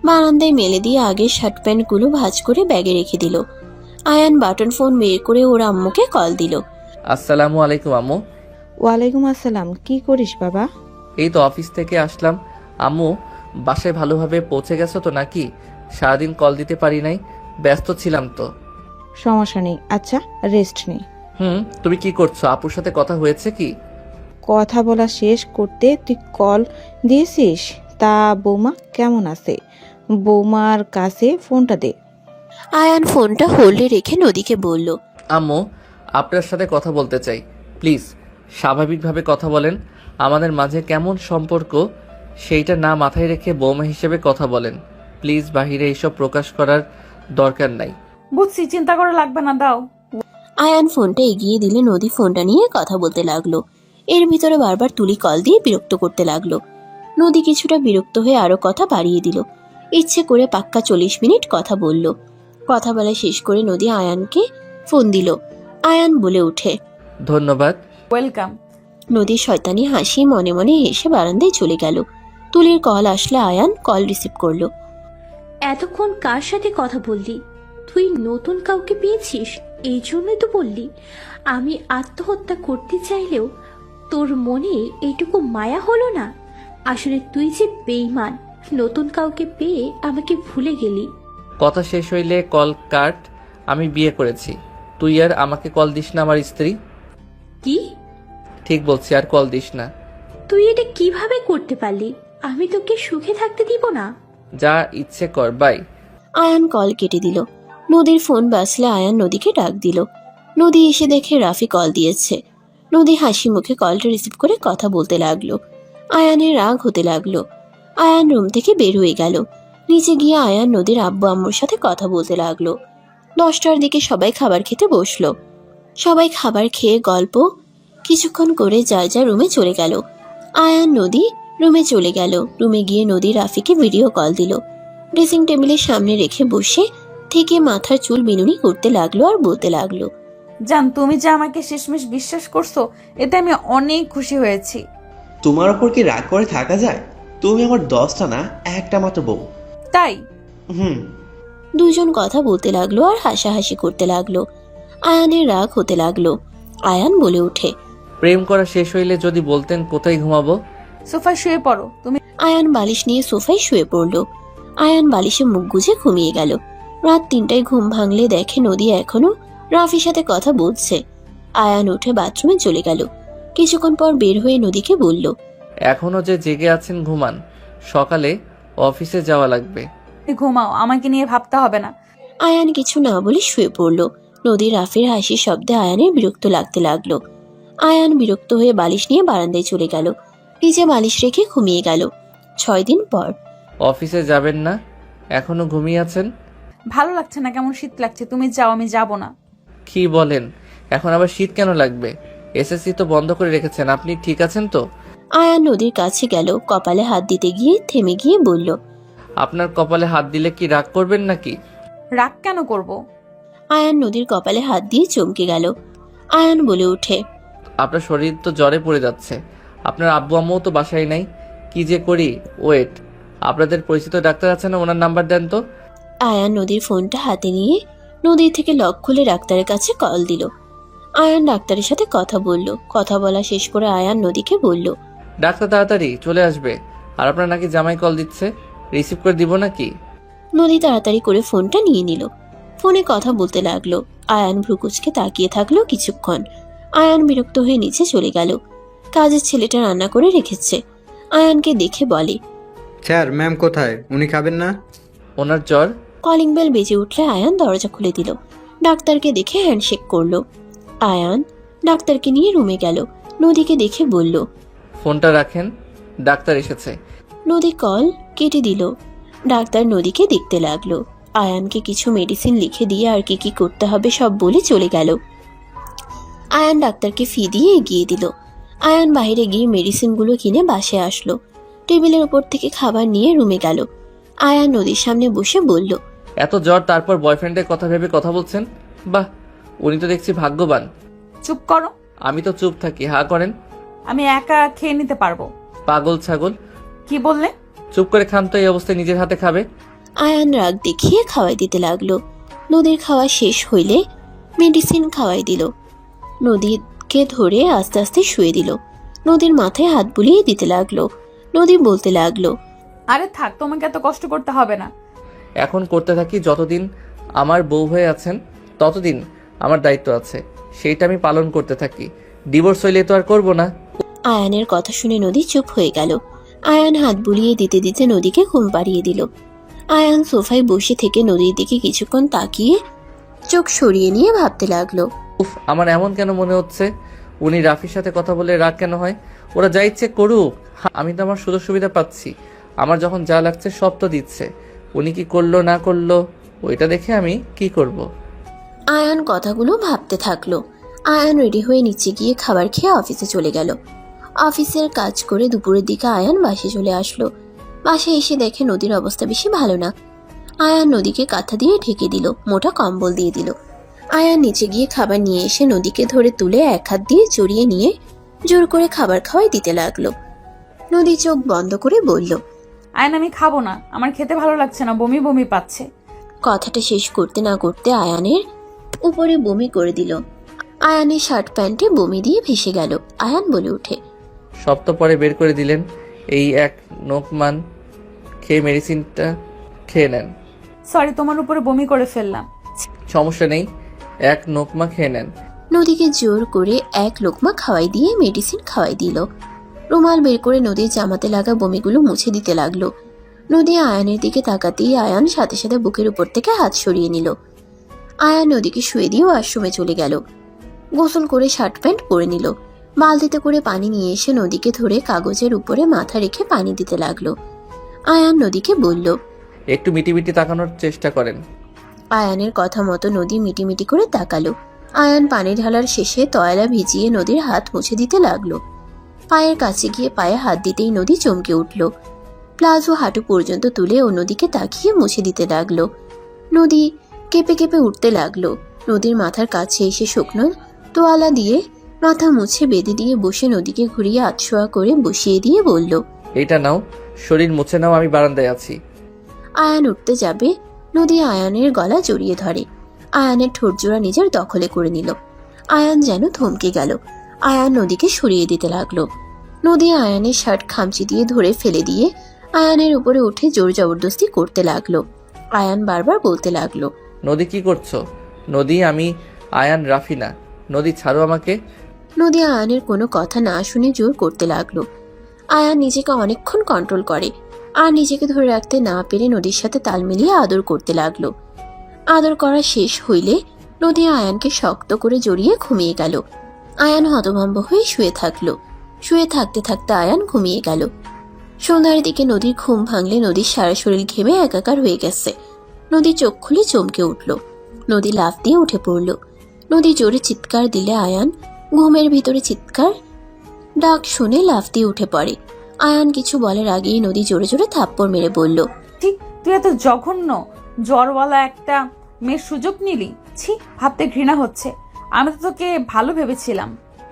বারান্দায় মেলে দিয়ে আগের শার্ট প্যান্টগুলো ভাঁজ করে ব্যাগে রেখে দিল। আয়ান বাটন ফোন বের করে ওর আম্মুকে কল দিল। আসসালামু আলাইকুম আম্মু। ওয়ালাইকুম আসসালাম। কি করিস বাবা? এই তো অফিস থেকে আসলাম। আম্মু, বাসায় ভালোভাবে পৌঁছে গেছো তো নাকি? সারাদিন কল দিতে পারি নাই, ব্যস্ত ছিলাম তো। সমস্যা নেই, আচ্ছা রেস্ট নেই। তুমি কি করছো? আপুর সাথে কথা হয়েছে কি? কথা বলা শেষ করতে তুই কল দিয়েছিস? তা বৌমা কেমন আছে? বৌমার কাছে ফোনটা দে। আয়ান ফোনটা হোল্ডে রেখে নদীকে বলল, আম্মু, আপনার সাথে কথা বলতে চাই, প্লিজ। স্বাভাবিকভাবে কথা বলেন। আমাদের মাঝে কেমন সম্পর্ক সেইটা না মাথায় রেখে বৌমা হিসেবে কথা বলেন প্লিজ। বাহিরে এইসব প্রকাশ করার দরকার নাই। বুঝছি, চিন্তা করা লাগবে না, দাও। আয়ান ফোনটা এগিয়ে দিলে নদী ফোনটা নিয়ে কথা বলতে লাগলো। এর ভিতরে বারবার তুলি কল দিয়ে বিরক্ত করতে লাগলো। নদী কিছুটা বিরক্ত হয়ে আরো কথা বাড়িয়ে দিল। ইচ্ছে করে পাক্কা 40 মিনিট কথা বলল। কথা বলা শেষ করে নদী আয়ানকে ফোন দিল। আয়ান বলে ওঠে, ধন্যবাদ। ওয়েলকাম। নদীর শয়তানি হাসি মনে মনে হেসে বারান্দায় চলে গেল। তুলির কল আসলে আয়ান কল রিসিভ করলো। এতক্ষণ কার সাথে কথা বললি? তুই নতুন কাউকে পেয়েছিস, এই জন্যই তো বললি। আমি আত্মহত্যা করতে চাইলেও তোর মনে এইটুকু মায়া হলো না? আসলে তুই যে বেঈমান, নতুন কাউকে পেয়ে আমাকে ভুলে গেলি। কথা শেষ হইলে কল কাট। আমি বিয়ে করেছি। তুই আর আমাকে কল দিস না, আমার স্ত্রী। কি? ঠিক বলছি, আর কল দিস না। তুই এটা কিভাবে করতে পারলি? আমি তোকে সুখে থাকতে দিব না। যা ইচ্ছে কর, বাই। আয়ান কল কেটে দিল। নদীর ফোন বাজলে আয়ান নদীকে ডাক দিল। নদী এসে দেখে রাফি কল দিয়েছে। নদী হাসি মুখে কলটা রিসিভ করে কথা বলতে লাগলো। আয়ানের রাগ হতে লাগলো। আয়ান রুম থেকে বের হয়ে গেল। নিচে গিয়ে আয়ান নদীর আব্বু আম্মুর সাথে কথা বলতে লাগলো। 10টার দিকে সবাই খাবার খেতে বসলো। সবাই খাবার খেয়ে গল্প কিছুক্ষণ করে যার যার রুমে চলে গেল। আয়ান নদী রুমে চলে গেল। রুমে গিয়ে নদী রাফিকে ভিডিও কল দিল। ড্রেসিং টেবিলের সামনে রেখে বসে থেকে মাথার চুল বিনুনি করতে লাগলো আর বলতে লাগলো, জান, তুমি যে আমাকে শেষমেশ বিশ্বাস করছো, এতে আমি অনেক খুশি হয়েছি। তোমার ওপর কি রাগ করে থাকা যায়? তুমি আমার 10টা না, একটা মাত্র বউ। তাই? হুম। দুজন কথা বলতে লাগলো আর হাসাহাসি করতে লাগলো। আয়ানের রাগ হতে লাগলো। আয়ান বলে ওঠে, প্রেম করা শেষ হইলে যদি বলতেন কোথায় ঘুমাবো। সোফায় শুয়ে পড়ো তুমি। আয়ান বালিশ নিয়ে সোফায় শুয়ে পড়লো। আয়ান বালিশে মুখ গুজে ঘুমিয়ে গেল। রাত 3টায় ঘুম ভাঙলে দেখে নদী এখনো রাফির সাথে কথা বলছে। আয়ান উঠে বাথরুমে চলে গেল। কিছুক্ষণ পর বের হয়ে নদীকে বলল, এখনো যে জেগে আছেন ঘুমান, সকালে অফিসে যাওয়া লাগবে। ঘুমাও, আমাকে নিয়ে ভাবতে হবে না। আয়ান কিছু না বলে শুয়ে পড়ল। নদী রাফির হাসির শব্দে আয়ানের বিরক্ত লাগতে লাগলো। আয়ান বিরক্ত হয়ে বালিশ নিয়ে বারান্দায় চলে গেল। নিচে বালিশ রেখে ঘুমিয়ে গেল। 6 দিন পর। অফিসে যাবেন না? এখনো ঘুমিয়ে আছেন? ভালো লাগছে না, কেমন শীত লাগছে। তুমি যাও, আমি যাব না। কি বলেন? এখন আবার শীত কেন লাগবে? এসএসসি তো বন্ধ করে রেখেছেন, আপনি ঠিক আছেন তো? আয়ান নদীর কাছে গেল, কপালে হাত দিতে গিয়ে থেমে গিয়ে বলল, আপনার কপালে হাত দিলে কি রাগ করবেন নাকি? রাগ কেন করব? আয়ান নদীর কপালে হাত দিয়ে চমকে গেল। আয়ান বলে ওঠে, আপনার শরীর তো জ্বরে পড়ে যাচ্ছে, আপনার আব্বু আম্মুও তো বাসায় নাই। কি যে করি, ওয়েট, আপনাদের পরিচিত ডাক্তার আছে না, ওনার নাম্বার দেন তো। আয়ান নদীর ফোনটা হাতে নিয়ে নদীর থেকে লক খুলে ডাক্তারের কাছে কল দিল। আয়ান ডাক্তারের সাথে কথা বলল। কথা বলা শেষ করে আয়ান নদীকে বলল, ডাক্তার তাড়াতাড়ি চলে আসবে। আর আপনার নাকি জামাই কল দিচ্ছে, রিসিভ করে দিব নাকি? নদী তাড়াতাড়ি করে ফোনটা নিয়ে নিল। ফোনে কথা বলতে লাগলো। আয়ান ভ্রুকুচকে তাকিয়ে থাকলো কিছুক্ষণ। আয়ান বিরক্ত হয়ে নিচে চলে গেল। কাজের ছেলেটা রান্না করে রেখেছে। আয়ানকে দেখে বলে, স্যার ম্যাম কোথায়? উনি খাবেন না? ওনার জ্বর। কলিং বেল বেজে উঠলে আয়ান দরজা খুলে দিল। ডাক্তারকে দেখে হ্যান্ডশেক করলো। আয়ান ডাক্তারকে নিয়ে রুমে গেল। নদীকে দেখে বলল, ফোনটা রাখেন, ডাক্তার এসেছে। নদী কল কেটে দিল। ডাক্তার নদীকে দেখতে লাগলো। আয়ানকে কিছু মেডিসিন লিখে দিয়ে আর কি করতে হবে সব বলে চলে গেল। আয়ান ডাক্তারকে ফি দিয়ে এগিয়ে দিল। আয়ান বাইরে গিয়ে মেডিসিনগুলো কিনে বাসে আসলো। টেবিলের উপর থেকে খাবার নিয়ে রুমে গেল। আয়ান নদীর সামনে বসে বলল, এত জ্বর, তারপর বয়ফ্রেন্ডের কথা ভেবে কথা বলছেন? বাহ, উনি তো দেখছি ভাগ্যবান। চুপ করো। আমি তো চুপ থাকি, হা করেন। আমি একা খেয়ে নিতে পারবো। পাগল ছাগল। কি বললে? চুপ করে খান তো, এই অবস্থায় নিজের হাতে খাবে। আয়ান রাগ দেখিয়ে খাওয়াই দিতে লাগলো। নদীর খাওয়া শেষ হইলে মেডিসিন খাওয়াই দিল। নদীকে ধরে আস্তে আস্তে শুয়ে দিল। নদীর মাথায় হাত বুলিয়ে দিতে লাগলো। নদী বলতে লাগলো, আরে থাক, তোমাকে এত কষ্ট করতে হবে না। এখন করতে থাকি, যতদিন আমার বউ হয়ে আছেন ততদিন আমার দায়িত্ব আছে, সেইটা আমি পালন করতে থাকি। ডিভোর্স হইলে তো আর করবো না। আয়ানের কথা শুনে নদী চুপ হয়ে গেল। আয়ান হাত বুলিয়ে দিতে দিতে নদীকে ঘুম পাড়িয়ে দিল। আয়ান সোফায় বসে থেকে নদীর দিকে কিছুক্ষণ তাকিয়ে চোখ সরিয়ে নিয়ে ভাবতে লাগলো। উফ, আমার এমন কেন মনে হচ্ছে উনি রাফির সাথে কথা বলে রাগ কেন হয়? ওরা যা ইচ্ছে করুক, আমি তো আমার সুযোগ সুবিধা পাচ্ছি। আমার যখন যা লাগছে সব তো দিচ্ছে। উনি কি করলো না করলো ওইটা দেখে আমি কি করব। আয়ান কথাগুলো ভাবতে থাকলো। আয়ান রেডি হয়ে নিচে গিয়ে খাবার খেয়ে অফিসে চলে গেল। অফিসের কাজ করে দুপুরের দিকে আয়ান বাসে চলে আসলো। বাসে এসে দেখে নদীর অবস্থা বেশি ভালো না। আয়ান নদীকে কাঁথা দিয়ে ঢেকে দিল, মোটা কম্বল দিয়ে দিল। আয়ান নিচে গিয়ে খাবার নিয়ে এসে নদীকে ধরে তুলে এক হাত দিয়ে জড়িয়ে নিয়ে জোর করে খাবার খাওয়াই দিতে লাগলো। নদী চোখ বন্ধ করে বলল, আয়ন, আমি খাবো না, আমার খেতে ভালো লাগছে না, বমি বমি পাচ্ছে। কথাটা শেষ করতে না করতে আয়ানের উপরে বমি করে দিল। আয়ানের শার্ট প্যান্টে বমি দিয়ে ভেসে গেল। আয়ান বলে ওঠে, সব তো পরে বের করে দিলেন। এই এক নোকমান খেয়ে মেডিসিনটা খেয়ে নেন। সরি, তোমার উপরে বমি করে ফেললাম। সমস্যা নেই, এক নোকমা খেয়ে নেন। নদীকে জোর করে এক লোকমা খাওয়াই দিয়ে মেডিসিন খাওয়াই দিল। রুমাল বের করে নদীর জামাতে লাগা বমিগুলো মুছে দিতে লাগলো। নদী আয়ানের দিকে তাকাতেই আয়ান সাথে সাথে বুকের উপর থেকে হাত সরিয়ে নিল। আয়ান নদীকে শুয়ে দিয়ে ওয়াশরুমে চলে গেল। গোসল করে শার্ট প্যান্ট পরে নিল। বালতিতে করে পানি নিয়ে এসে নদীকে ধরে কাগজের উপরে মাথা রেখে পানি দিতে লাগলো। আয়ান নদীকে বলল, একটু মিটিমিটি তাকানোর চেষ্টা করেন। আয়ানের কথা মতো নদী মিটিমিটি করে তাকালো। আয়ান পানি ঢালার শেষে তয়লা ভিজিয়ে নদীর হাত মুছে দিতে লাগলো। পায়ের কাছে গিয়ে পায়ে হাত দিতেই নদী চমকে উঠল। প্লাজো হাঁটু পর্যন্ত তুলে ও নদীকে তাকিয়ে মুছে দিতে লাগলো। নদী কেঁপে কেঁপে উঠতে লাগলো। নদীর মাথার কাছে এসে শুকনো তোয়ালা দিয়ে মাথা মুছে বেঁধে দিয়ে বসে নদীকে ঘুরিয়ে আতশোয়া করে বসিয়ে দিয়ে বলল, এইটা নাও, শরীর মুছে নাও, আমি বারান্দায় আছি। আয়ান উঠতে যাবে, নদী আয়ানের গলা জড়িয়ে ধরে। আয়ানের ঠোঁট জোড়া নিজের দখলে করে নিল। আয়ান যেন থমকে গেল। আয়ান নদীকে সরিয়ে দিতে লাগলো। নদী আয়ানের শার্ট খামচি দিয়ে ধরে ফেলে দিয়ে আয়ানের উপরে উঠে জোর জবরদস্তি করতে লাগলো। আয়ান বারবার বলতে লাগলো, নদী কি করছো? নদী, আমি আয়ান, রাফি না। নদী ছাড়ো আমাকে। নদী আয়ানের কোনো কথা না শুনে জোর করতে লাগলো। আয়ান নিজেকে অনেকক্ষণ কন্ট্রোল করে আর নিজেকে ধরে রাখতে না পেরে নদীর সাথে তাল মিলিয়ে আদর করতে লাগলো। আদর করা শেষ হইলে নদী আয়ানকে শক্ত করে জড়িয়ে ঘুমিয়ে গেল। আয়ান হতভম্ব হয়ে শুয়ে থাকলো। শুয়ে থাকতে থাকতে আয়ান ঘুমিয়ে গেল। সন্ধ্যার দিকে নদীর ঘুম ভাঙলে নদীর সারা শরীর ঘেমে একাকার হয়ে গেছে। নদী চোখ খুলে চমকে উঠল। নদী লাফ দিয়ে উঠে পড়ল। নদী জোরে চিৎকার দিলে আয়ান ঘুমের ভিতরে চিৎকার ডাক শুনে লাফ দিয়ে উঠে পড়ে। আয়ান কিছু বলার আগেই নদী জোরে জোরে থাপ্পড় মেরে বলল, ঠিক তুই এত জঘন্য জ্বরওয়ালা একটা মেয়ের সুযোগ নিলি। ছি, ভাবতে ঘৃণা হচ্ছে। আমি তো তোকে ভালো ভেবেছিলাম।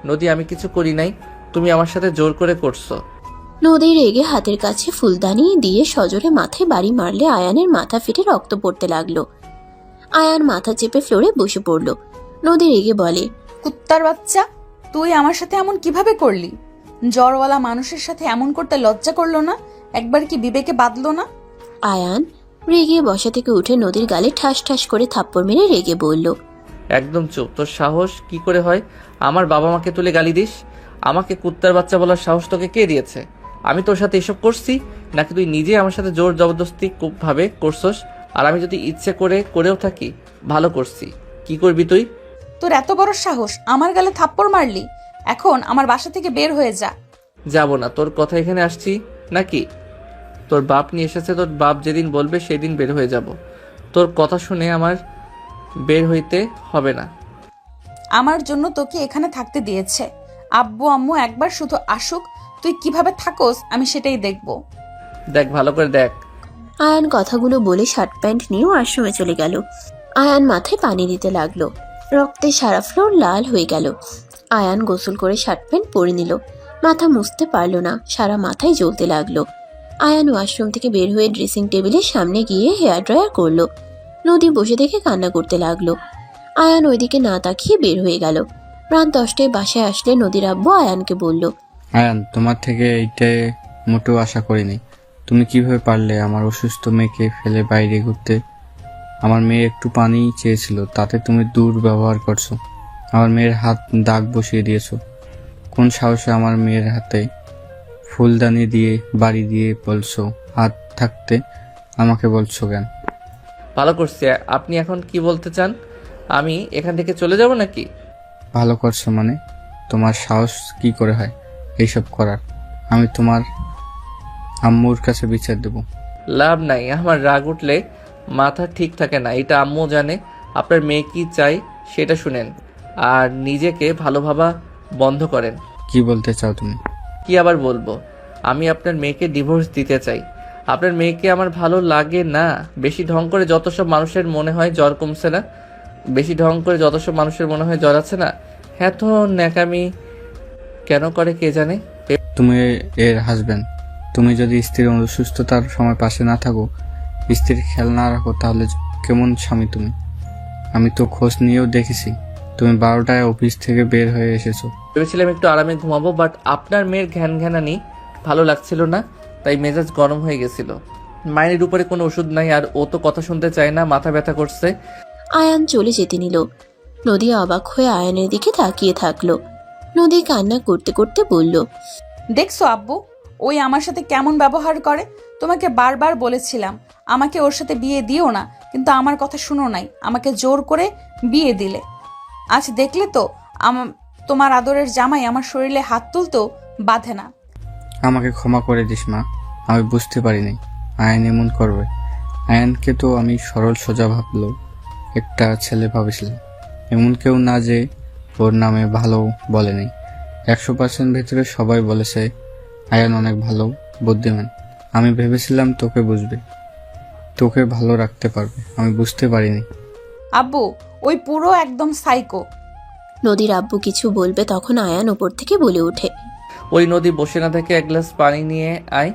নদী, আমি কিছু করি নাই, তুমি আমার সাথে জোর করে করছো। নদী রেগে হাতের কাছে ফুলদানি দিয়ে সজোরে মাথায় বাড়ি মারলে আয়ানের মাথা ফেটে রক্ত পড়তে লাগলো। আয়ান মাথা চেপে ফ্লোরে বসে পড়ল। নদী রেগে বলে, কুত্তার বাচ্চা, তুই আমার সাথে এমন কিভাবে করলি? জ্বরওয়ালা মানুষের সাথে এমন করতে লজ্জা করলো না? একবার কি বিবেকে বাঁধলো না? আয়ান রেগে বসা থেকে উঠে নদীর গালে ঠাস ঠাস করে থাপ্পড় মেরে রেগে বলল, একদম চুপ। তোর সাহস কি করে হয় আমার বাবা মাকে তুলে গালি দিস? আমাকে কুত্তার বাচ্চা বলার সাহস তোকে কে দিয়েছে? আমি তোর সাথে এসব করছি নাকি তুই নিজে আমার সাথে জোর জবরদস্তি ভাবে করছস? আর আমি যদি ইচ্ছে করে করেও থাকি, ভালো করছি। কি করবি তুই? তোর এত বড় সাহস, আমার গালে থাপ্পড় মারলি? এখন আমার বাসা থেকে বের হয়ে যা। যাব না। তোর কথা এখানে আসছি নাকি? তোর বাপ নিয়ে এসেছে, তোর বাপ যেদিন বলবে সেদিন বের হয়ে যাব। তোর কথা শুনে আমার বের হইতে হবে না। আমার জন্য তোকে এখানে থাকতে দিয়েছে। আব্বু আম্মু একবার শুধু আসুক, তুই কিভাবে থাকোস আমি সেটাই দেখব। দেখ, ভালো করে দেখ। আয়ান কথাগুলো বলে শার্ট প্যান্ট নিয়ে ওয়াশরুমে চলে গেল। আয়ান মাথায় পানি দিতে লাগলো। রক্তে সারা ফ্লোর লাল হয়ে গেল। আয়ান গোসল করে শার্ট প্যান্ট পরে নিল। মাথা মুছতে পারল না, সারা মাথায় জ্বলতে লাগলো। আয়ান ওয়াশরুম থেকে বের হয়ে ড্রেসিং টেবিলের সামনে গিয়ে হেয়ার ড্রায়ার করলো। নদী বসে দেখে কান্না করতে লাগলো। আয়ান ওইদিকে না তাকিয়ে বের হয়ে গেল। রাত 10টায় বাসায় আসলে নদীর আব্বু আয়ানকে বলল, আয়ান, তোমার থেকে এইটাই মোটেও আশা করিনি। তুমি কিভাবে পারলে আমার অসুস্থ মেয়েকে ফেলে বাইরে ঘুরতে? আমার মেয়ে একটু পানি চেয়েছিল, তাতে তুমি দুর্ব্যবহার করছো। আমার মেয়ের হাত দাগ বসিয়ে দিয়েছো। কোন সাহসে আমার মেয়ের হাতে ফুলদানি দিয়ে বাড়ি দিয়ে বলছো? হাত থাকতে আমাকে বলছো কেন? ভালো করছি। আপনি এখন কি বলতে চান? আমি এখান থেকে চলে যাব নাকি? ভালো করছো মানে? তোমার সাহস কি করে হয় এইসব করার? আমি তোমার আম্মুর কাছে বিচার দেব। লাভ নাই, আমার রাগ উঠলে মাথা ঠিক থাকে না, এটা আম্মু জানে। আপনার মেয়ে কি চাই সেটা শুনেন, আর নিজেকে ভালো ভাবা বন্ধ করেন। কি বলতে চাও তুমি? কি আবার বলবো? আমি আপনার মেয়েকে ডিভোর্স দিতে চাই। আপনার মেয়েকে আমার ভালো লাগে না। বেশি ঢং করে যত সব মানুষের মনে হয় জ্বর কমছে না, বেশি ঢং করে যত সব মানুষের মনে হয় জ্বর আছে না, হ্যাঁ তো ন্যাকামি কেন করে কে জানে। তুমি এর হাজবেন্ড। তুমি যদি স্ত্রীর অসুস্থতার সময় পাশে না থাকো, স্ত্রীর খেয়াল না রাখো, তাহলে কেমন স্বামী তুমি? আমি তো খোঁজ নিয়েও দেখেছি, তুমি 12টায় অফিস থেকে বের হয়ে এসেছো। ভেবেছিলাম একটু আরামে ঘুমাবো, বাট আপনার মেয়ের ঘ্যানঘ্যানানি ভালো লাগছিল না, তাই মেজাজ গরম হয়ে গেছিল। মায়ের উপরে কোনো ওষুধ নাই, আর ও তো কথা শুনতে চায় না, মাথা ব্যথা করছে। আয়ান চলে যেতে নিল। নদী অবাক হয়ে আয়ানের দিকে তাকিয়ে থাকলো। নদী কান্না করতে করতে বলল, দেখছো আব্বু, ওই আমার সাথে কেমন ব্যবহার করে? তোমাকে বারবার বলেছিলাম আমাকে ওর সাথে বিয়ে দিও না, কিন্তু আমার কথা শুনো নাই, আমাকে জোর করে বিয়ে দিলে। আজ দেখলে তো তোমার আদরের জামাই আমার শরীরে হাত তুলতেও বাধে না। আমাকে ক্ষমা করে দিস মা, আমি বুঝতে পারিনি আয়ন এমন করবে। আয়নকে তো আমি সরল সোজা ভাবলো একটা ছেলে ভাবেছিলাম, এমন কেউ না যে ওর নামে ভালো বলেনি। 100% ভেতরে সবাই বলেছে আয়ন অনেক ভালো, বুদ্ধিমান। আমি ভেবেছিলাম তোকে বুঝবে, তোকে ভালো রাখতে পারবে, আমি বুঝতে পারিনি। আব্বু, ওই পুরো একদম সাইকো। নদীর আব্বু কিছু বলবে তখন আয়ান উপর থেকে বলে ওঠে, ওই নদী, বসে না থেকে এক গ্লাস পানি নিয়ে আয়।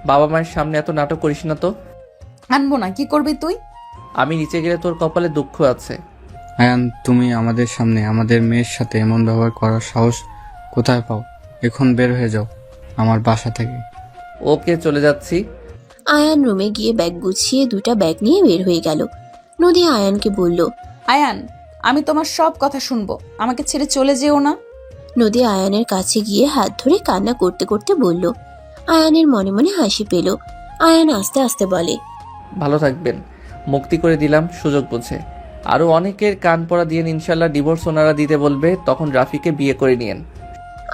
বাবা মায়ের সামনে এত নাটক করিস না তো। আনবো না, কি করবি তুই? আমি নিচে গেলে তোর কপালে দুঃখ আছে। আয়ান, তুমি আমাদের সামনে আমাদের মেয়ের সাথে এমন ব্যবহার করার সাহস কোথায় পাও? এখন বের হয়ে যাও আমার বাসা থেকে। ওকে, চলে যাচ্ছি। আয়ান রুমে গিয়ে ব্যাগ গুছিয়ে 2টা ব্যাগ নিয়ে বের হয়ে গেল। নদী আয়ানকে বলল, আয়ান, আমি তোমার সব কথা শুনবো, আমাকে ছেড়ে চলে যেও না। নদী আয়ানের কাছে গিয়ে হাত ধরে কান্না করতে করতে বলল। আয়ানের মনে মনে হাসি পেল। আয়ান আস্তে আস্তে বলে, ভালো থাকবেন। মুক্তি করে দিলাম সুযোগ বুঝে। আরও অনেকের কান পড়া দিয়ে ইনশাল্লাহ ডিভোর্স ওনারা দিতে বলবে, তখন রাফিকে বিয়ে করে নিয়েন।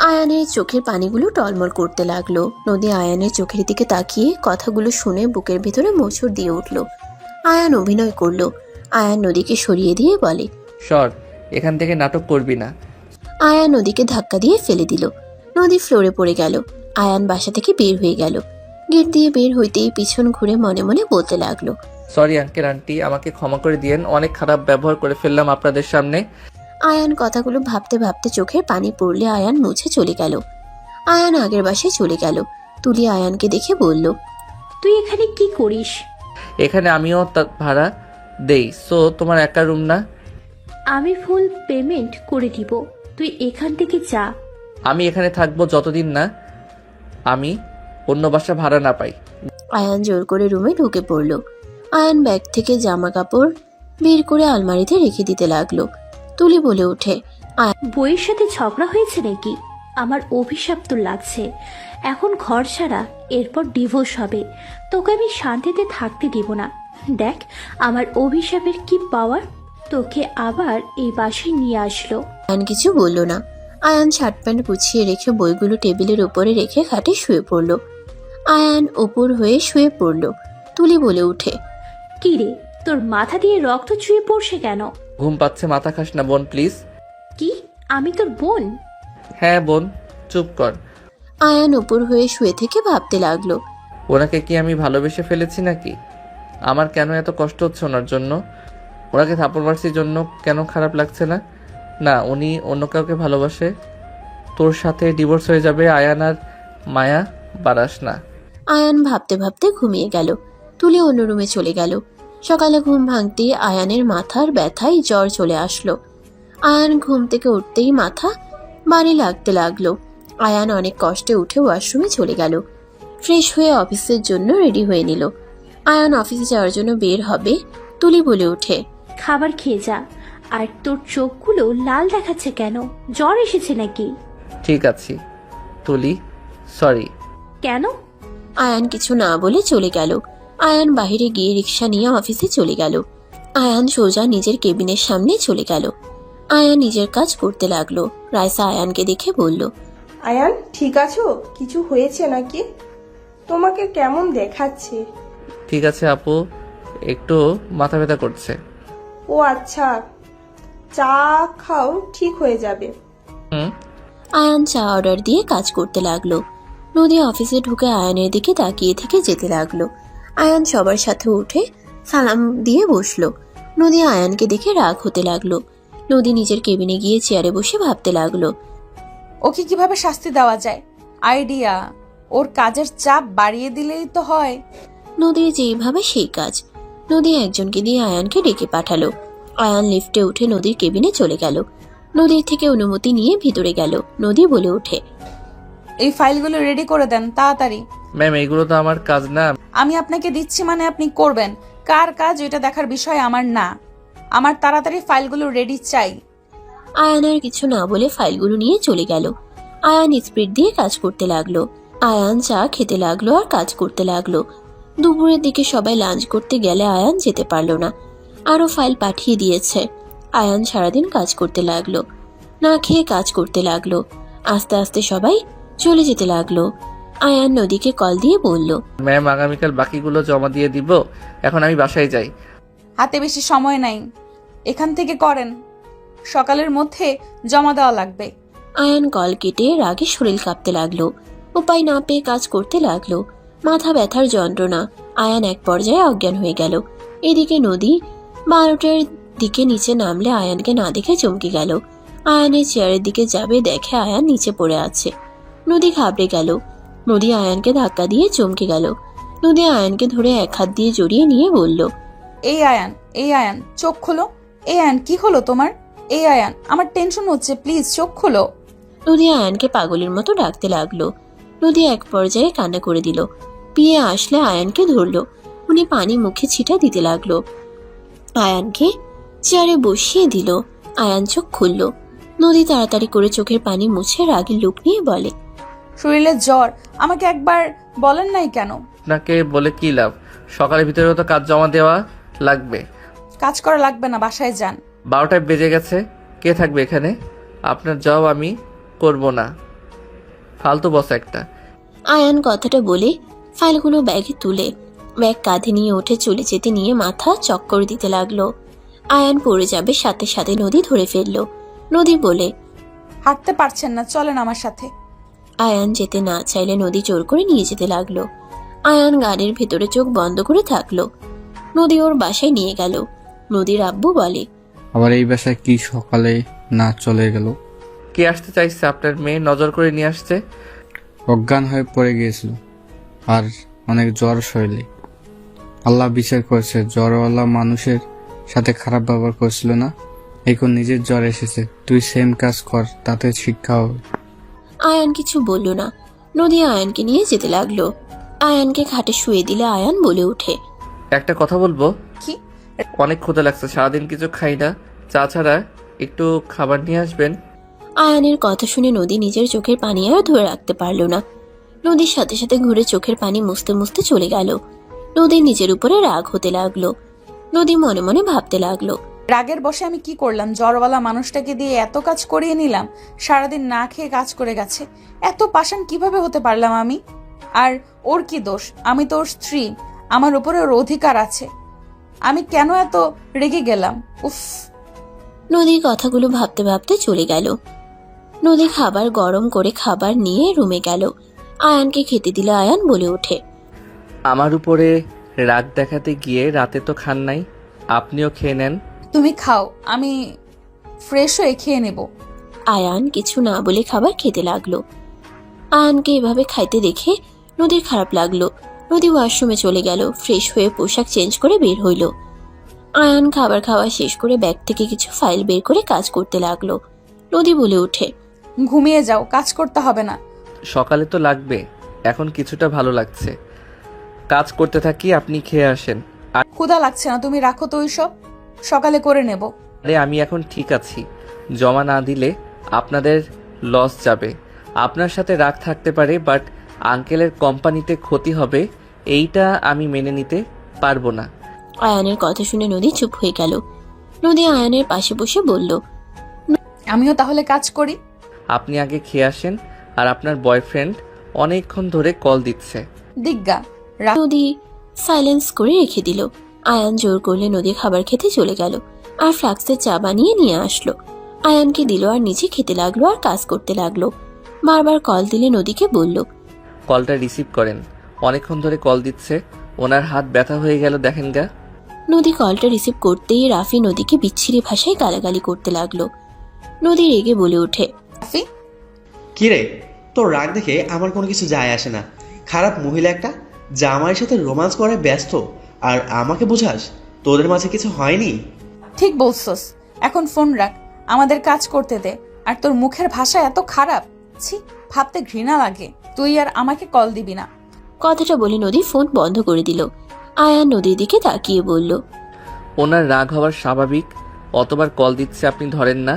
আয়ানের চোখের পানিগুলো টলমল করতে লাগলো। নদী আয়ানের চোখের দিকে তাকিয়ে কথাগুলো শুনে বুকের ভেতরে মোচড় দিয়ে উঠল। আয়ান অভিনয় করলো। আয়ান নদীকে সরিয়ে দিয়ে বলে, সর, এখান থেকে নাটক করবি না। আয়ান নদীকে ধাক্কা দিয়ে ফেলে দিল। নদী ফ্লোরে পড়ে গেল। আয়ান বাসা থেকে বের হয়ে গেল। গেট দিয়ে বের হইতেই পিছন ঘুরে মনে মনে বলতে লাগলো, সরি আঙ্কেল আন্টি, আমাকে ক্ষমা করে দিয়েন, অনেক খারাপ ব্যবহার করে ফেললাম আপনাদের সামনে। আয়ান কথাগুলো ভাবতে ভাবতে চোখের পানি পড়লে আয়ান মুছে চলে গেল। আয়ান আগের বাসায় চলে গেল। তুলি আয়ানকে দেখে বলল, তুই এখানে কি করিস? এখানে আমিও ভাড়া দেই, সো তোমার একা রুম না। আমি ফুল পেমেন্ট করে দিব, তুই এখান থেকে যা। আমি এখানে থাকবো যতদিন না আমি অন্য বাসা ভাড়া না পাই। আয়ান জোর করে রুমে ঢুকে পড়ল। আয়ান ব্যাগ থেকে জামা কাপড় বের করে আলমারিতে রেখে দিতে লাগলো। তুলি বলে ওঠে, বইয়ের সাথে ঝগড়া হয়েছে নাকি? আমার অভিশাপ তো লাগছে। এখন ঘর ছাড়া, এরপর ডিভোর্স হবে। তোকে আমি শান্তিতে থাকতে দিব না। দেখ আমার অভিশাপের কি পাওয়ার, তোকে আবার এই বাসায় নিয়ে আসলো। আয়ান কিছু বলল না। আয়ান শার্ট প্যান্ট গুছিয়ে রেখে বইগুলো টেবিলের উপরে রেখে খাটে শুয়ে পড়ল। আয়ান উপর হয়ে শুয়ে পড়ল। তুলি বলে উঠে, কি রে, তোর মাথা দিয়ে রক্ত চুয়ে পড়ছে কেন? ঘুম পাচ্ছে, মাথা খাস না বোন প্লিজ। কি, আমি তোর বোন? হ্যাঁ বোন, চুপ কর। আয়ান উপর হয়ে শুয়ে থেকে ভাবতে লাগলো, ওনাকে কি আমি ভালোবেসে ফেলেছি নাকি? আমার কেন এত কষ্ট হচ্ছে ওনার জন্য? ওনাকে থাপ্পড় মারছির জন্য কেন খারাপ লাগছে না? না, উনি অন্য কাউকে ভালোবাসে। তোর সাথে ডিভোর্স হয়ে যাবে আয়ান, আর মায়া বাড়াস না। আয়ান ভাবতে ভাবতে ঘুমিয়ে গেল। তুলি অন্য রুমে চলে গেল। সকালে ঘুম ভাঙতেই আয়ানের মাথার ব্যথায় জ্বর চলে আসলো। আয়ান ঘুম থেকে উঠতেই মাথা ভারী লাগতে লাগলো। আয়ান অনেক কষ্টে উঠে ওয়াশরুমে চলে গেল। ফ্রেশ হয়ে অফিসের জন্য রেডি হয়ে নিল। আয়ান অফিসে যাওয়ার জন্য বের হবে। তুলি বলে ওঠে, খাবার খেয়ে যা। আর তোর চোখগুলো লাল দেখাচ্ছে কেন? জ্বর এসেছে নাকি? ঠিক আছে তুলি, সরি। কেন? আয়ান কিছু না বলে চলে গেল। আয়ান বাইরে গিয়ে রিক্সা নিয়ে অফিসে চলে গেল। আয়ান সোজা নিজের কেবিনের সামনে চলে গেল। আয়ান নিজের কাজ করতে লাগলো। রাইসা আয়ানকে দেখে বলল, আয়ান ঠিক আছো? কিছু হয়েছে নাকি? তোমাকে কেমন দেখাচ্ছে? ঠিক আছে আপু, একটু মাথা ব্যথা করছে। ও আচ্ছা, চা খাও, ঠিক হয়ে যাবে। হুম। আয়ান চা অর্ডার দিয়ে কাজ করতে লাগলো। নদী অফিসে ঢুকে আয়ানের দিকে তাকিয়ে থেকে যেতে লাগলো। আয়ান সবার সাথে উঠে সালাম দিয়ে বসলো। নদী আয়ানকে দেখে রাগ হতে লাগলো। নদী নিজের কেবিনে গিয়ে চেয়ারে বসে ভাবতে লাগলো, ওকে কিভাবে শাস্তি দেওয়া যায়? আইডিয়া, ওর কাজের চাপ বাড়িয়ে দিলেই তো হয়। নদীর যেইভাবে সেই কাজ। নদী একজনকে দিয়ে আয়ানকে ডেকে পাঠালো। আয়ান লিফটে উঠে নদীর কেবিনে চলে গেল। নদীর থেকে অনুমতি নিয়ে ভিতরে গেল। নদী বলে ওঠে, এই ফাইলগুলো রেডি করে দেন তাড়াতাড়ি। ম্যাম, এইগুলো তো আমার কাজ না। আমি আপনাকে দিচ্ছি মানে আপনি করবেন। কার কাজ ওইটা দেখার বিষয় আমার না। আমার তাড়াতাড়ি ফাইলগুলো রেডি চাই। আয়ান আর কিছু না বলে ফাইলগুলো নিয়ে চলে গেল। আয়ান স্পিড দিয়ে কাজ করতে লাগলো। আয়ান চা খেতে লাগলো আর কাজ করতে লাগলো। দুপুরের দিকে সবাই লাঞ্চ করতে গেলে আয়ান যেতে পারলো না। আরো ফাইল পাঠিয়ে দিয়েছে। আয়ান সারাদিন কাজ করতে লাগলো, না খেয়ে কাজ করতে লাগলো। আস্তে আস্তে সবাই চলে যেতে লাগলো। আয়ান নদীকে কল দিয়ে বলল, ম্যাম, আগামীকাল বাকিগুলো জমা দিয়ে দিব। এখন আমি বাসায় যাই। হাতে বেশি সময় নাই, এখান থেকে করেন, সকালের মধ্যে জমা দেওয়া লাগবে। আয়ান কল কেটে রাগে শরীর কাঁপতে লাগলো। উপায় না পেয়ে কাজ করতে লাগলো। মাথা ব্যথার যন্ত্রণা। আয়ান এক পর্যায়ে অজ্ঞান হয়ে গেল। এদিকে নদী 12টার দিকে নিচে নামলে আয়ানকে না দেখে চমকে গেল। আয়ানের চেয়ারের দিকে যাবে, দেখে আয়ান নিচে পড়ে আছে। নদী ঘাবড়ে গেল। নদী আয়ানকে ধাক্কা দিয়ে চমকে গেল। নদী আয়ানকে ধরে এক হাত দিয়ে জড়িয়ে নিয়ে বলল, এই আয়ান চোখ খোলো। এই আয়ান, কি হলো তোমার? এই আয়ান, আমার টেনশন হচ্ছে, প্লিজ চোখ খোলো। নদী আয়ানকে পাগলের মতো ডাকতে লাগলো। নদী এক পর্যায়ে কান্না করে দিল। পিয়ে আসলে আয়ানকে ধরলো। উনি পানি মুখে ছিটা দিতে লাগলো। আয়ানকে চেয়ারে বসিয়ে দিল। আয়ান চোখ খুলল। নদী তাড়াতাড়ি করে চোখের পানি মুছে রাগের লুক নিয়ে বলে, শরীরে জ্বর, আমাকে একবার বলেন নাই কেন? আপনাকে বলে কি লাভ? সকালের ভিতরেও তো কাজ জমা দেওয়া লাগবে। কাজ করা লাগবে না, বাসায় যান। 12টায় বেজে গেছে, কে থাকবে এখানে? আপনার জব আমি করব না। ফালতু বস একটা। আয়ান কথাটা বলে ফাইলগুলো ব্যাগে তুলে ব্যাগ কাঁধে নিয়ে উঠে চলে যেতে নিয়ে মাথা চক্কর দিতে লাগলো। আয়ান পড়ে যাবে, সাথে সাথে নদী ধরে ফেললো। নদী বলে, হাঁটতে পারছেন না, চলেন আমার সাথে। আয়ান যেতে না চাইলে নদী জোর করে নিয়ে যেতে লাগলো। আয়ান গাড়ির ভেতরে চোখ বন্ধ করে থাকলো। নদী ওর বাসায় নিয়ে গেল। নদীর আব্বু বলে, আবার এই বাসায় কি সকালে না চলে গেল? কে আসতে চাইছে? আপনার মেয়ে নজর করে নিয়ে আসছে। অজ্ঞান হয়ে পড়ে গিয়েছিল আর অনেক জ্বর শৈলী। আল্লাহ বিচার করেছে, জ্বরওয়ালা মানুষের সাথে খারাপ ব্যবহার করেছিল না? এখন নিজের জ্বর এসেছে, তুই সেম কাজ কর, তাতে শিক্ষা হবে। আয়ান কিছু বলল না। নদী আয়ানকে নিয়ে যেতে লাগলো। আয়ানকে খাটে শুয়ে দিলে আয়ান বলে ওঠে, একটা কথা বলবো? কি? অনেক ক্ষুধা লাগছে, সারাদিন কিছু খাই না, চা ছাড়া। একটু খাবার নিয়ে আসবেন। আয়ানের কথা শুনে নদী নিজের চোখের পানি আর ধরে রাখতে পারল না। নদীর সাথে সাথে ঘুরে চোখের পানি মুছতে মুছতে চলে গেল। নদী নিজের উপরে রাগ হতে লাগলো। নদী মনে মনে ভাবতে লাগলো, রাগের বসে আমি কি করলাম? জ্বরওয়ালা মানুষটাকে দিয়ে এত কাজ করিয়ে নিলাম, সারাদিন না খেয়ে কাজ করে গেছে। এত পাষাণ কিভাবে হতে পারলাম আমি? আর ওর কি দোষ? আমি তো ওর স্ত্রী, আমার উপরে ওর অধিকার আছে। আমি কেন এত রেগে গেলাম? উফ। নদী কথাগুলো ভাবতে ভাবতে চলে গেল। নদী খাবার গরম করে খাবার নিয়ে রুমে গেল। আয়ানকে খেতে দিলে আয়ান বলে ওঠে, আমার উপরে রাগ দেখাতে গিয়ে রাতে তো খান নাই, আপনিও খেয়ে নেন। তুমি খাও, আমি ফ্রেশ হয়ে খেয়ে নেব। আয়ান কিছু না বলে খাবার খেতে লাগলো। আয়ানকে এভাবে খাইতে দেখে নদীর খারাপ লাগলো। নদী ওয়াশরুমে চলে গেল, ফ্রেশ হয়ে পোশাক চেঞ্জ করে বের হইল। আয়ান খাবার খাওয়া শেষ করে ব্যাগ থেকে কিছু ফাইল বের করে কাজ করতে লাগলো। নদী বলে ওঠে, ঘুমিয়ে যাও, কাজ করতে হবে না। সকালে তো লাগবে, এখন কিছুটা ভালো লাগছে। কাজ করতে থাকি, আপনি খেয়ে আসেন। ক্ষুধা লাগছে না, তুমি রাখো তো ওইসব, সকালে করে নেব। আরে আমি এখন ঠিক আছি, জমা না দিলে আপনাদের লস যাবে। আপনার সাথে রাগ থাকতে পারে, বাট আঙ্কেলের কোম্পানিতে ক্ষতি হবে, এইটা আমি মেনে নিতে পারবো না। আয়ানের কথা শুনে নদী চুপ হয়ে গেল। নদী আয়ানের পাশে বসে বলল, আমিও তাহলে কাজ করি। আপনি আগে খেয়ে আসেন, আর আপনার বয়ফ্রেন্ড অনেকক্ষণ ধরে কল দিচ্ছে। দিগ্গা। নদী সাইলেন্স করে রেখে দিল। আয়ান জোর করলে নদী খাবার খেতে চলে গেল আর ফ্লাক্সে চা বানিয়ে নিয়ে আসলো। আয়ানকে দিল আর নিজে খেতে লাগলো আর কাজ করতে লাগলো। বারবার কল দিলে নদীকে বলল, কলটা রিসিভ করেন, অনেকক্ষণ ধরে কল দিচ্ছে, ওনার হাত ব্যথা হয়ে গেল দেখেন গা। নদী কলটা রিসিভ করতেই রাফি নদীকে বিচ্ছিরি ভাষায় গালাগালি করতে লাগলো। নদী রেগে বলে ওঠে, রাফি, কি রে, তোর রাগ দেখে আমার কোনো কিছু যায় আসে না। খারাপ মহিলা একটা, জামাইয়ের সাথে রোমান্স করে ব্যস্ত, আর আমাকে বোঝাস তোদের মাঝে কিছু হয়নি। ঠিক বলছস, এখন ফোন রাখ, আমাদের কাজ করতে দে। আর তোর মুখের ভাষা এত খারাপ, ছি, ভাবতে ঘৃণা লাগে। তুই আর আমাকে কল দিবি না। কথাটা বলে নদী ফোন বন্ধ করে দিল। আয়ান নদীর দিকে তাকিয়ে বলল, ওনার রাগ হওয়ার স্বাভাবিক, অতবার কল দিচ্ছে আপনি ধরেন না,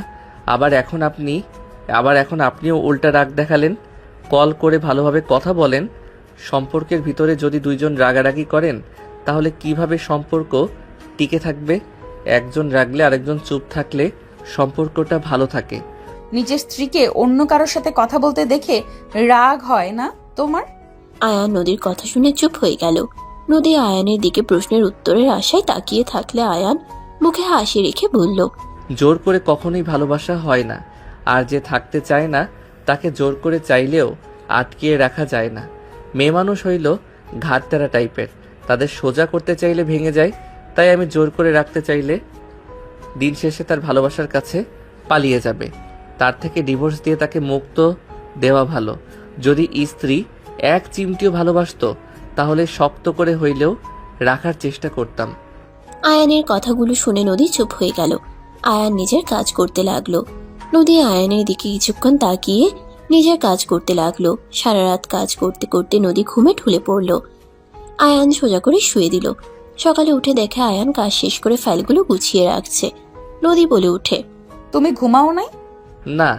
আবার এখন আপনিও উল্টা রাগ দেখালেন। কল করে ভালোভাবে কথা বলেন। সম্পর্কের ভিতরে যদি দুইজন রাগারাগি করেন তাহলে কিভাবে সম্পর্ক টিকে থাকবে? একজন রাগলে আরেকজন চুপ থাকলে সম্পর্কটা ভালো থাকে। নিজের স্ত্রীকে অন্য কারোর সাথে কথা বলতে দেখে রাগ হয় না তোমার? আয়ান নদীর কথা শুনে চুপ হয়ে গেল। নদী আয়ানের দিকে প্রশ্নের উত্তরের আশায় তাকিয়ে থাকলে আয়ান মুখে হাসি রেখে বলল, জোর করে কখনোই ভালোবাসা হয় না, আর যে থাকতে চায় না তাকে জোর করে চাইলেও আটকিয়ে রাখা যায় না। মেয়ে মানুষ হইল ঘাটতেরা টাইপের, তাদের সোজা করতে চাইলে ভেঙে যায়, তাই আমি জোর করে রাখতে চাইলে দিন শেষে তার ভালোবাসার কাছে পালিয়ে যাবে। তার থেকে ডিভোর্স দিয়ে তাকে মুক্ত দেওয়া ভালো। যদি স্ত্রী এক চিমটিও ভালোবাসতো তাহলে শক্ত করে হইলেও রাখার চেষ্টা করতাম। আয়ানের কথাগুলো শুনে নদী চুপ হয়ে গেল। আয়ান নিজের কাজ করতে লাগলো। নদী আয়ানের দিকে কিছুক্ষণ তাকিয়ে নিজের কাজ করতে লাগলো। সারা রাত কাজ করতে করতে নদী ঘুমে ঢুলে পড়ল। আয়ান সোজা করে শুয়ে দিল। সকালে উঠে দেখে আয়ান কাজ শেষ করে ফাইলগুলো গুছিয়ে রাখছে। নদী বলে উঠে, তুমি ঘুমাও নাই? না,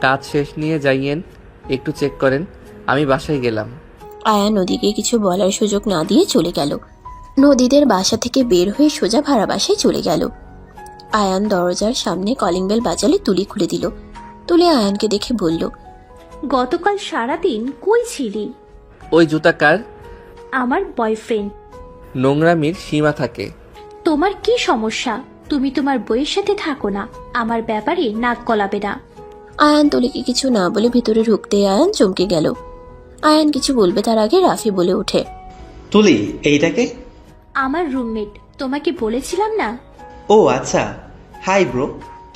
কাজ শেষ নিয়ে যাইয়েন, একটু চেক করেন, আমি বাসায় গেলাম। আয়ান নদীকে কিছু বলার সুযোগ না দিয়ে চলে গেল। নদীদের বাসা থেকে বের হয়ে সোজা ভাড়া বাসায় চলে গেল। আয়ান দরজার সামনে কলিং বেল বাজালে তুলি খুলে দিল। তুলি আয়ানকে দেখে বলল, গতকাল সারাদিন কই ছিলি? ওই জুতা কার? আমার বয়ফ্রেন্ড। নোংরামির সীমা থাকে। তোমার কি সমস্যা? তুমি তোমার বইয়ের সাথে থাকো না, আমার ব্যাপারে নাক গলাবে না। আয়ান তুলিকে কিছু না বলে ভিতরে ঢুকতে আয়ান চমকে গেল। আয়ান কিছু বলবে তার আগে রাফি বলে ওঠে, তুলি, এইটাকে? আমার রুমমেট, তোমাকে বলেছিলাম না? ও আচ্ছা, হাই ব্রো।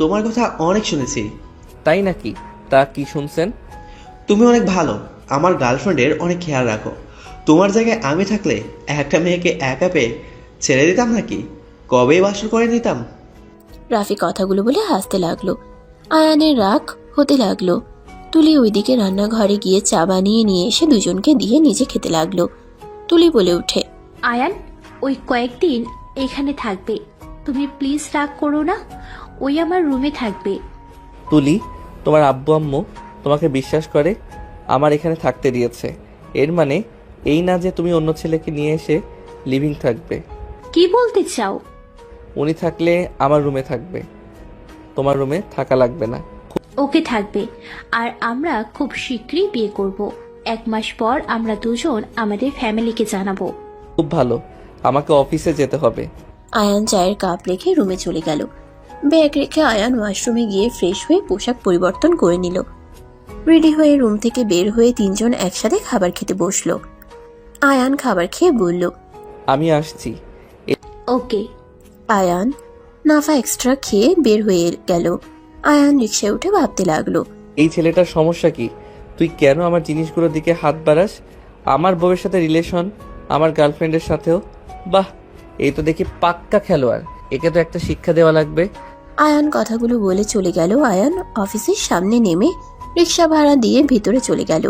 তোমার কথা অনেক শুনেছি। তাই নাকি? তা কি শুনছেন? তুমি অনেক ভালো, আমার গার্লফ্রেন্ডের অনেক খেয়াল রাখো। তোমার জায়গায় আমি থাকলে একটা মেয়েকে একা পেয়ে ছেড়ে দিতাম নাকি? কবেই বাসর করে নিতাম। রাফি কথাগুলো বলে হাসতে লাগলো। আয়ানের রাগ হতে লাগলো। তুলি ওইদিকে রান্নাঘরে গিয়ে চা বানিয়ে নিয়ে এসে দুজনকে দিয়ে নিজে খেতে লাগলো। তুলি বলে ওঠে, আয়ান ওই কয়েকদিন এখানে থাকবে, তুমি প্লিজ রাগ করো না। ওই আমার রুমে থাকবে। তুলি, তোমার আব্বু আম্মু তোমাকে বিশ্বাস করে আমার এখানে থাকতে দিয়েছে। এর মানে এই না যে তুমি অন্য ছেলেকে নিয়ে এসে লিভিং থাকবে। কি বলতে চাও? উনি থাকলে আমার রুমে থাকবে, তোমার রুমে থাকা লাগবে না। ওকে থাকবে। আর আমরা খুব শীঘ্রই বিয়ে করব। 1 মাস পর আমরা দুজন আমাদের ফ্যামিলিকে জানাবো। খুব ভালো, আমাকে অফিসে যেতে হবে। আয়ান চায়ের কাপ রেখে রুমে চলে গেল। ব্যাগ রেখে আয়ান ওয়াশরুমে গিয়ে ফ্রেশ হয়ে পোশাক পরিবর্তন করে নিল। রেডি হয়ে রুম থেকে বের হয়ে তিনজন একসাথে খাবার খেতে বসলো। আয়ান খাবার খেয়ে বলল, আমি আসছি। ওকে। আয়ান নাফা এক্সট্রা খেয়ে বের হয়ে গেল। আয়ান রিক্সায় উঠে ভাবতে লাগলো, এই ছেলেটার সমস্যা কি? তুই কেন আমার জিনিসগুলোর দিকে হাত বাড়াস? আমার বউয়ের সাথে রিলেশন, আমার গার্লফ্রেন্ডের সাথেও। বাহ, এই তো দেখি পাক্কা খেলোয়াড়। একে তো একটা শিক্ষা দেওয়া লাগবে। আয়ান কথাগুলো বলে চলে গেল। আয়ান অফিসের সামনে নেমে রিক্সা ভাড়া দিয়ে ভিতরে চলে গেল।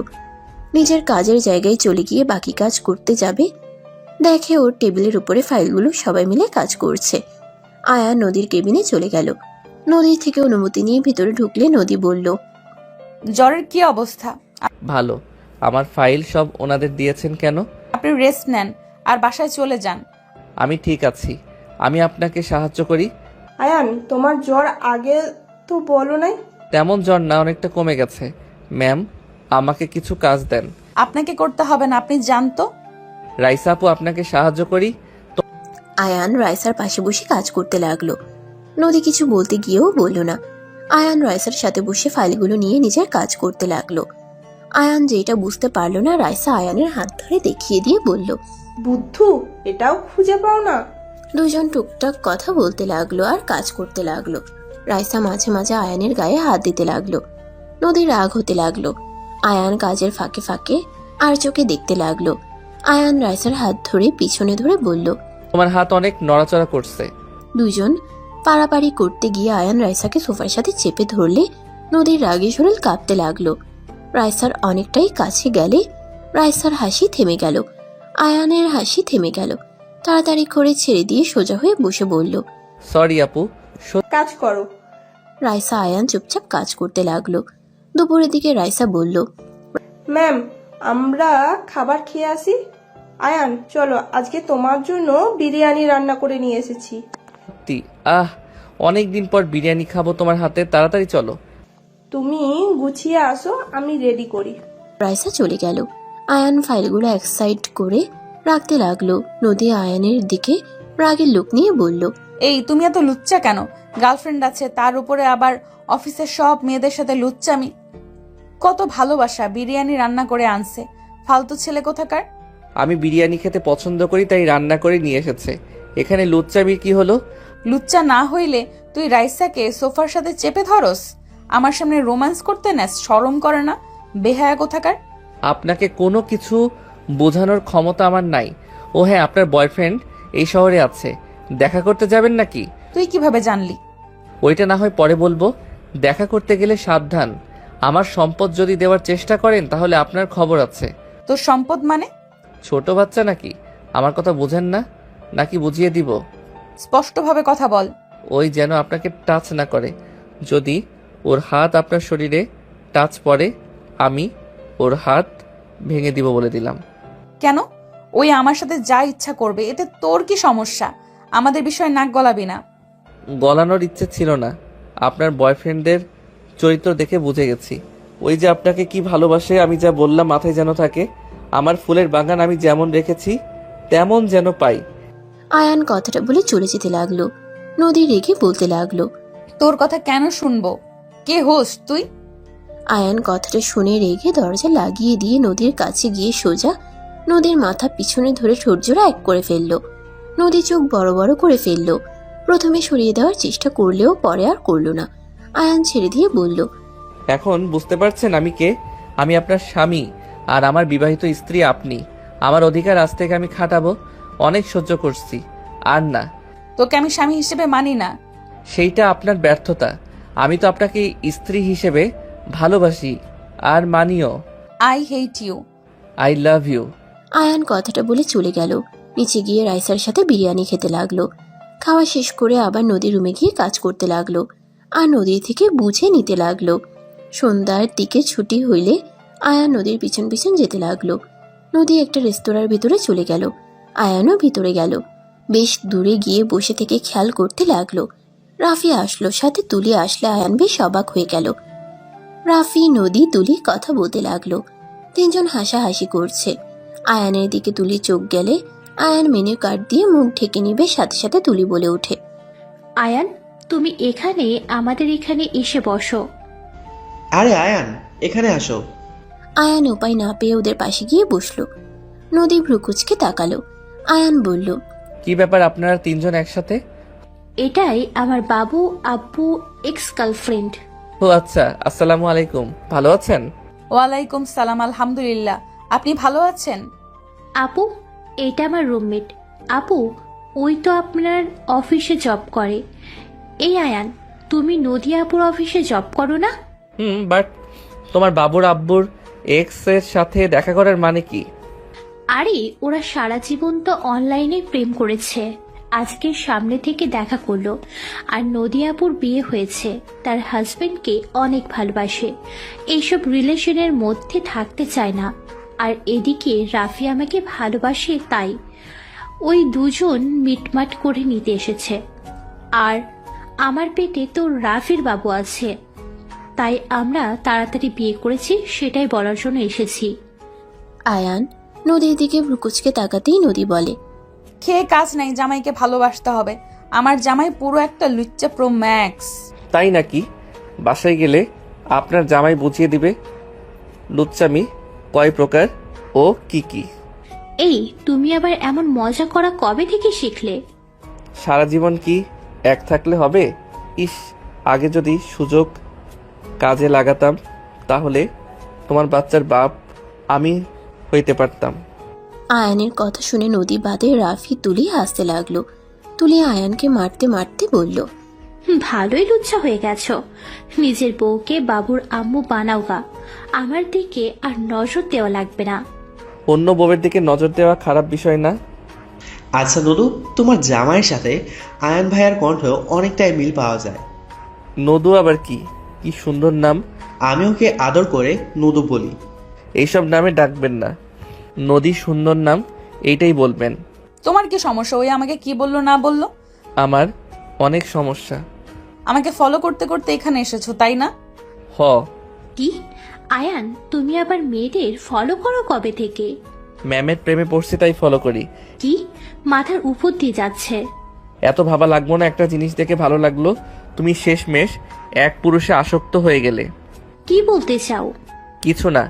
নিজের কাজের জায়গায় চলে গিয়ে বাকি কাজ করতে যাবে, দেখে ওর টেবিলের উপরে ফাইলগুলো সবাই মিলে কাজ করছে। আয়ান নদীর কেবিনে চলে গেল। নদীর থেকে অনুমতি নিয়ে ভিতরে ঢুকলে নদী বলল, জ্বরের কি অবস্থা? ভালো। আমার ফাইল সব ওনাদের দিয়েছেন কেন? আপনি রেস্ট নেন আর বাসায় চলে যান। আমি ঠিক আছি, আমি আপনাকে সাহায্য করি। আয়ান, তোমার জ্বর আগে তো বলো নাই। তেমন জ্বর না, অনেকটা কমে গেছে। ম্যাম, আমাকে কিছু কাজ দেন। আপনাকে করতে হবে না, আপনি জানতো। রাইসা আপু, আপনাকে সাহায্য করি। আয়ান রাইসার পাশে বসে কাজ করতে লাগলো। নদী কিছু বলতে গিয়েও বলল না। আয়ান রাইসার সাথে বসে ফাইলগুলো নিয়ে নিজের কাজ করতে লাগলো। আয়ান যেটা বুঝতে পারলো না, রাইসা আয়ানের হাত ধরে দেখিয়ে দিয়ে বলল, বুদ্ধু, এটাও খুঁজে পাও না? দুজন টুকটাক কথা বলতে লাগলো আর কাজ করতে লাগলো। রাইসা মাঝে মাঝে আয়ানের গায়ে হাত দিতে লাগলো। নদী রাগ হতে লাগলো। আয়ান কাজের ফাঁকে ফাঁকে আর চোখে দেখতে লাগলো। আয়ান রাইসার হাত ধরে পিছনে ধরে বলল, তোমার হাত অনেক নড়াচড়া করছে। দুজন পাড়াপাড়ি করতে গিয়ে আয়ান রাইসাকে সোফার সাথে চেপে ধরলে নদীর রাগে শরীর কাঁপতে লাগলো। রাইসার অনেকটাই কাছে গেলে রাইসার হাসি থেমে গেল। আয়ানের হাসি থেমে গেল। তাড়াতাড়ি করে ছেড়ে দিয়ে সোজা হয়ে বসে বলল, সরি আপু। কাজ করো। রাইসা আয়ান চুপচাপ কাজ করতে লাগলো। দুপুরের দিকে রাইসা বলল, ম্যাম, আমরা খাবার খেয়ে আসি। আয়ান, চলো, আজকে তোমার জন্য বিরিয়ানি রান্না করে নিয়ে এসেছি। সত্যি? অনেক দিন পর বিরিয়ানি খাবো তোমার হাতে। তাড়াতাড়ি চলো। তুমি গুছিয়ে আসো, আমি রেডি করি। রাইসা চলে গেল। আয়ান ফাইলগুলো এক সাইড করে রাখতে লাগলো। নদী আয়ানের দিকে রাগের লোক নিয়ে বলল, এই তুমি এত লুচ্চা কেন? গার্লফ্রেন্ড আছে, তার উপরে আবার অফিসের সব মেয়েদের সাথে লুচ্চামি। কত ভালোবাসা, বিরিয়ানি রান্না করে আনছে। ফালতু ছেলে কোথাকার। আমি বিরিয়ানি খেতে পছন্দ করি, তাই রান্না করে নিয়ে এসেছে। এখানে লুচ্চামির কি হলো? লুচ্চা না হইলে তুই রাইসাকে সোফার সাথে চেপে ধরস, আমার সামনে রোম্যান্স করতে নেস? শরম করে না? বেহায়া কোথাকার। আপনাকে কোনো কিছু বোঝানোর ক্ষমতা আমার নাই। ও হ্যাঁ, আপনার বয়ফ্রেন্ড এই শহরে আছে, দেখা করতে যাবেন নাকি? তুই কিভাবে জানলি? ওইটা না হয় পরে বলবো। দেখা করতে গেলে সাবধান। আমার সম্পদ যদি দেওয়ার চেষ্টা করেন তাহলে আপনার খবর আছে। তোর সম্পদ মানে? ছোট বাচ্চা নাকি? আমার কথা বোঝেন না নাকি বুঝিয়ে দিব? স্পষ্টভাবে কথা বল। ওই যেন আপনাকে টাচ না করে। যদি ওর হাত আপনার শরীরে টাচ পড়ে, আমি ওর হাত ভেঙে দিব বলে দিলাম। কেন? ওই আমার সাথে যা ইচ্ছা করবে, এতে তোর কি সমস্যা? আমাদের বিষয়ে নাক গলাবি না। গলানোর ইচ্ছে ছিল না, আপনার বয়ফ্রেন্ডের চরিত্র দেখে বুঝে গেছি। ওই যে আপনাকে কি ভালোবাসে আমি যা বললাম মাথায় যেন থাকে। আমার ফুলের বাগান আমি যেমন রেখেছি তেমন যেন পাই। আয়ান কথাটা বলে চলে যেতে লাগলো। নদী রেগে বলতে লাগলো, তোর কথা কেন শুনবো? কে হোস তুই? আয়ান কথাটা শুনে রেগে দরজা লাগিয়ে দিয়ে নদীর কাছে গিয়ে সোজা নদীর মাথা পিছনে ধরে ঠোঁটজোড়া এক করে ফেললো। নদী চোখ বড় বড় করে ফেললো। প্রথমে সরিয়ে দেওয়ার চেষ্টা করলেও পরে আর করলো না। আয়ান ছেড়ে দিয়ে বলল, এখন বুঝতে পারছেন আমি কে? আমি আপনার স্বামী আর আমার বিবাহিত স্ত্রী আপনি। আমার অধিকার আজ থেকে আমি খাটাবো। অনেক সহ্য করছি, আর না। তোকে আমি স্বামী হিসেবে মানি না। সেইটা আপনার ব্যর্থতা। আমি তো আপনাকে স্ত্রী হিসেবে ভালোবাসি আর মানিও। I hate you. I love you. Ayaan কথাটা বলে চলে গেল। নিচে গিয়ে রাইসার সাথে বিরিয়ানি খেতে লাগলো। খাওয়া শেষ করে আবার নদীর রুমে গিয়ে কাজ করতে লাগলো আর নদী থেকে বুঝে নিতে লাগলো। সন্ধ্যার দিকে ছুটি হইলে আয়ান নদীর পিছন পিছন যেতে লাগলো। নদী একটা রেস্তোরাঁর ভিতরে চলে গেল। আয়ানও ভিতরে গেল। বেশ দূরে গিয়ে বসে থেকে খেয়াল করতে লাগলো। রাফি আসলো, সাথে তুলি আসলে আয়ান বেশ অবাক হয়ে গেল। রাফি, নদী, তুলি কথা বলতে লাগলো। তিনজন হাসাহাসি করছে। আয়ানের দিকে তুলি চোখ গেলে আয়ান মেনু কার্ড দিয়ে মুখ ঢেকে নিবে, সাথে সাথে তুলি বলে ওঠে, আয়ান, তুমি এখানে আমাদের এখানে এসে বসো। আরে আয়ান, এখানে আসো। আয়ান উপায় না পেয়ে ওদের পাশে গিয়ে বসলো। নদী ভ্রুকুচকে তাকালো। আয়ান বলল, কি ব্যাপার আপনারা তিনজন একসাথে? এটাই আমার বাবু, আব্বু, এক্স গার্লফ্রেন্ড। ও আচ্ছা, আসসালামু আলাইকুম। ভালো আছেন? ওয়ালাইকুম সালাম, আলহামদুলিল্লাহ। আপনি ভালো আছেন? আপু, এটা আমার রুমমেট। আপু, ওই তো আপনার অফিসে জব করে। এই আয়ান, তুমি নদী আপুর অফিসে জব করো না? বাট তোমার বাবুর আব্বুর এক্স এর সাথে দেখা করার মানে কি? আরে, ওরা সারা জীবন তো অনলাইনে প্রেম করেছে, আজকে সামনে থেকে দেখা করলো। আর নদী আপুর বিয়ে হয়েছে, তার হাজবেন্ডকে অনেক ভালোবাসে, এইসব রিলেশনের মধ্যে থাকতে চায় না। আর এদিকে রাফি আমাকে ভালোবাসে, তাই ওই দুজন মিটমাট করে নিতে এসেছে। আর আমার পেটে তো রাফির বাবু আছে, তাই আমরা তাড়াতাড়ি বিয়ে করেছি, সেটাই বলার জন্য এসেছি। আয়ান নদীর দিকে ভ্রুকুচকে তাকাতেই নদী বলে, খেয়ে কাজ নাই, জামাইকে ভালোবাসতে হবে। আমার জামাই পুরো একটা লুচ্চা প্রো ম্যাক্স। তাই নাকি? বাসায় গেলে আপনার জামাই বুঝিয়ে দিবে লুচ্চামি কয় প্রকার ও কি কি। এই, তুমি আবার এমন মজা করা কবে থেকে শিখলে? সারা জীবন কি এক থাকলে হবে? ইস, আগে যদি সুযোগ কাজে লাগাতাম তাহলে তোমার বাচ্চার বাপ আমি হইতে পারতাম। আয়ানের কথা শুনে নদী বাদে রাফি, তুলি হাসতে লাগলো। তুলি আয়ানকে মারতে মারতে বলল, ভালোই লুচ্ছা হয়ে গেছো। নিজের বউকে বাবুর আম্মু বানাও গা, আমার দিকে আর নজর দেওয়া লাগবে না। অন্য বউয়ের দিকে নজর দেওয়া খারাপ বিষয় না। আচ্ছা নদু, তোমার জামাইয়ের সাথে আয়ান ভাইয়ার কণ্ঠ অনেকটাই মিল পাওয়া যায়। নদু আবার কি? কি সুন্দর নাম। আমি ওকে আদর করে নদু বলি। এইসব নামে ডাকবেন না, নদী সুন্দর নাম এইটাই বলবেন। তোমার কি সমস্যা? ওই আমাকে কি বললো না বললো? আমার অনেক সমস্যা। আমাকে ফলো করতে করতে এখানে এসেছো, তাই না? হ। কি আয়ান, তুমি আবার মেয়েদের ফলো করো কবে থেকে? ম্যামের প্রেমে পড়ছি তাই ফলো করি। কি মাথার উপর দিয়ে যাচ্ছে? এত ভাবা লাগবো না, একটা জিনিস দেখে ভালো লাগলো, তুমি শেষমেশ এক পুরুষে আসক্ত হয়ে গেলে। কি বলতে চাও? কিছু না।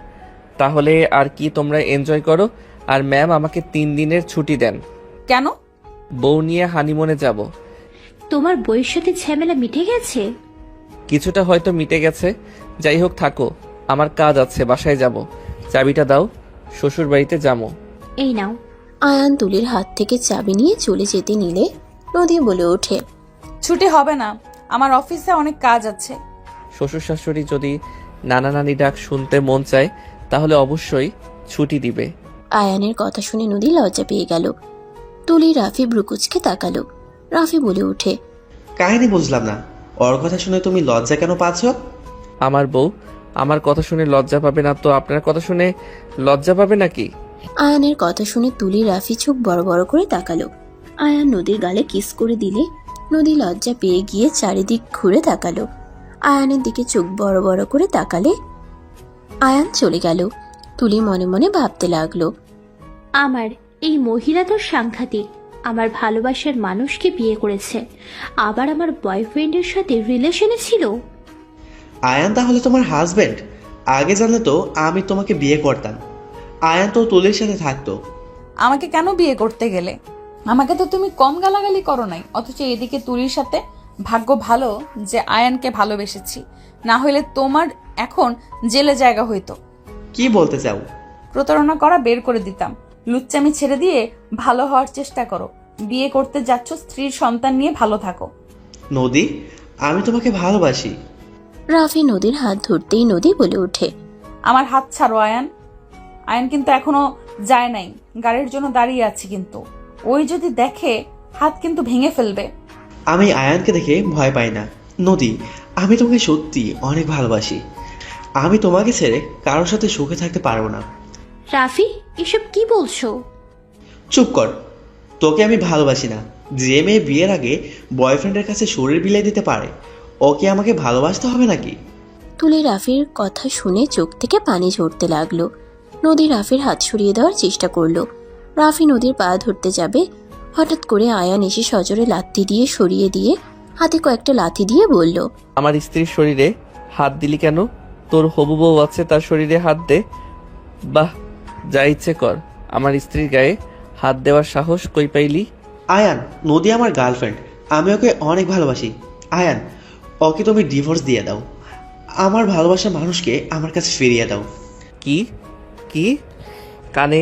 তাহলে আর কি, তোমরা এনজয় করো। আর ম্যাম আমাকে 3 দিনের ছুটি দেন। কেন? বউ নিয়ে হানিমুনে যাব। তোমার বইয়ের সাথে ঝামেলা মিটে গেছে? কিছুটা হয়তো মিটে গেছে। যাই হোক, থাকো, আমার কাজ আছে, বাসায় যাব। চাবিটা দাও, শ্বশুর বাড়িতে যাবো। এই নাও। আয়ান তুলির হাত থেকে চাবি নিয়ে চলে যেতে নিলে নদী বলে ওঠে, ছুটি হবে না, আমার অফিসে অনেক কাজ আছে। শ্বশুর শাশুড়ি যদি নানা নানি ডাক শুনতে মন চায় তাহলে অবশ্যই ছুটি দিবে। আয়ানের কথা শুনে নদী লজ্জা পেয়ে গেল। তুলি রাফি ভ্রুকুচকে তাকালো। রাফি বলে ওঠে, কাহিনী বুঝলাম না, ওর কথা শুনে তুমি লজ্জা কেন পাচ্ছ? আমার বউ আমার কথা শুনে লজ্জা পাবে না তো আপনার কথা শুনে লজ্জা পাবে নাকি? আয়ানের কথা শুনে তুলি রাফি চোখ বড় বড় করে তাকালো। আয়ান নদীর গালে কিস করে দিলে নদী লজ্জা পেয়ে গিয়ে চারিদিক ঘুরে তাকালো। আয়ানের দিকে চোখ বড় বড় করে তাকালে আয়ান চলে গেল। তুলি মনে মনে ভাবতে লাগলো, আমার এই মহিলা তো সাংঘাতিক। আমার ভালোবাসার মানুষকে বিয়ে করেছে, আবার আমার বয়ফ্রেন্ডের সাথে রিলেশনে ছিল। আয়ান তাহলে তোমার হাজবেন্ড? আগে জানলে তো আমি তোমাকে বিয়ে করতাম। আয়ান তো তুলির সাথে থাকতো। আমাকে কেন বিয়ে করতে গেলে? আমাকে তো তুমি কম গালাগালি করো নাই, অথচ এদিকে তুলির সাথে। ভাগ্য ভালো যে আয়ানকে ভালোবেসেছি, না হইলে তোমার এখন জেলে জায়গা হইতো। কি বলতে চাও? প্রতারণা করা বের করে দিতাম। লুচ্চামি ছেড়ে দিয়ে ভালো হওয়ার চেষ্টা করো। বিয়ে করতে যাচ্ছ, স্ত্রীর সন্তান নিয়ে ভালো থাকো। নদী, আমি তোমাকে ভালোবাসি। রাফি নদীর হাত ধরতেই নদী বলে ওঠে, আমার হাত ছাড়ো আয়ান। আয়ান কিন্তু এখনো যায় নাই, গাড়ির জন্য দাঁড়িয়ে আছে, কিন্তু ওই যদি দেখে হাত কিন্তু ভেঙে ফেলবে। আমি আয়ানকে দেখে ভয় পাই না। নদী, আমি তোমাকে সত্যি অনেক ভালোবাসি। আমি তোমাকে ছেড়ে কারোর সাথে সুখে থাকতে পারবো না। রাফি, এসব কি বলছো? চুপ কর। তোকে আমি ভালোবাসি না। যে মেয়ে বিয়ের আগে বয়ফ্রেন্ডের কাছে শরীর বিলিয়ে দিতে পারে, ওকে আমাকে ভালোবাসতে হবে নাকি? তুলি রাফির কথা শুনে চোখ থেকে পানি ঝরতে লাগলো। নদী রাফির হাত সরিয়ে দেওয়ার চেষ্টা করলো। রাফি নদীর পা ধরতে যাবে, হঠাৎ করে আয়ান এসে সজোরে লাথি দিয়ে সরিয়ে দিয়ে হাতে কয়েকটা লাথি দিয়ে বলল, আমার স্ত্রীর শরীরে হাত দিলি কেন? তোর হবু বউ আছে, তার শরীরে হাত দে। বাহ, যা ইচ্ছে কর। আমার স্ত্রীর গায়ে হাত দেওয়ার সাহস কই পাইলি? আয়ান, নদী আমার গার্লফ্রেন্ড। আমি ওকে অনেক ভালোবাসি। আয়ান, ওকে তুমি ডিভোর্স দিয়ে দাও। আমার ভালোবাসার মানুষকে আমার কাছে ফিরিয়ে দাও। কি কি? কানে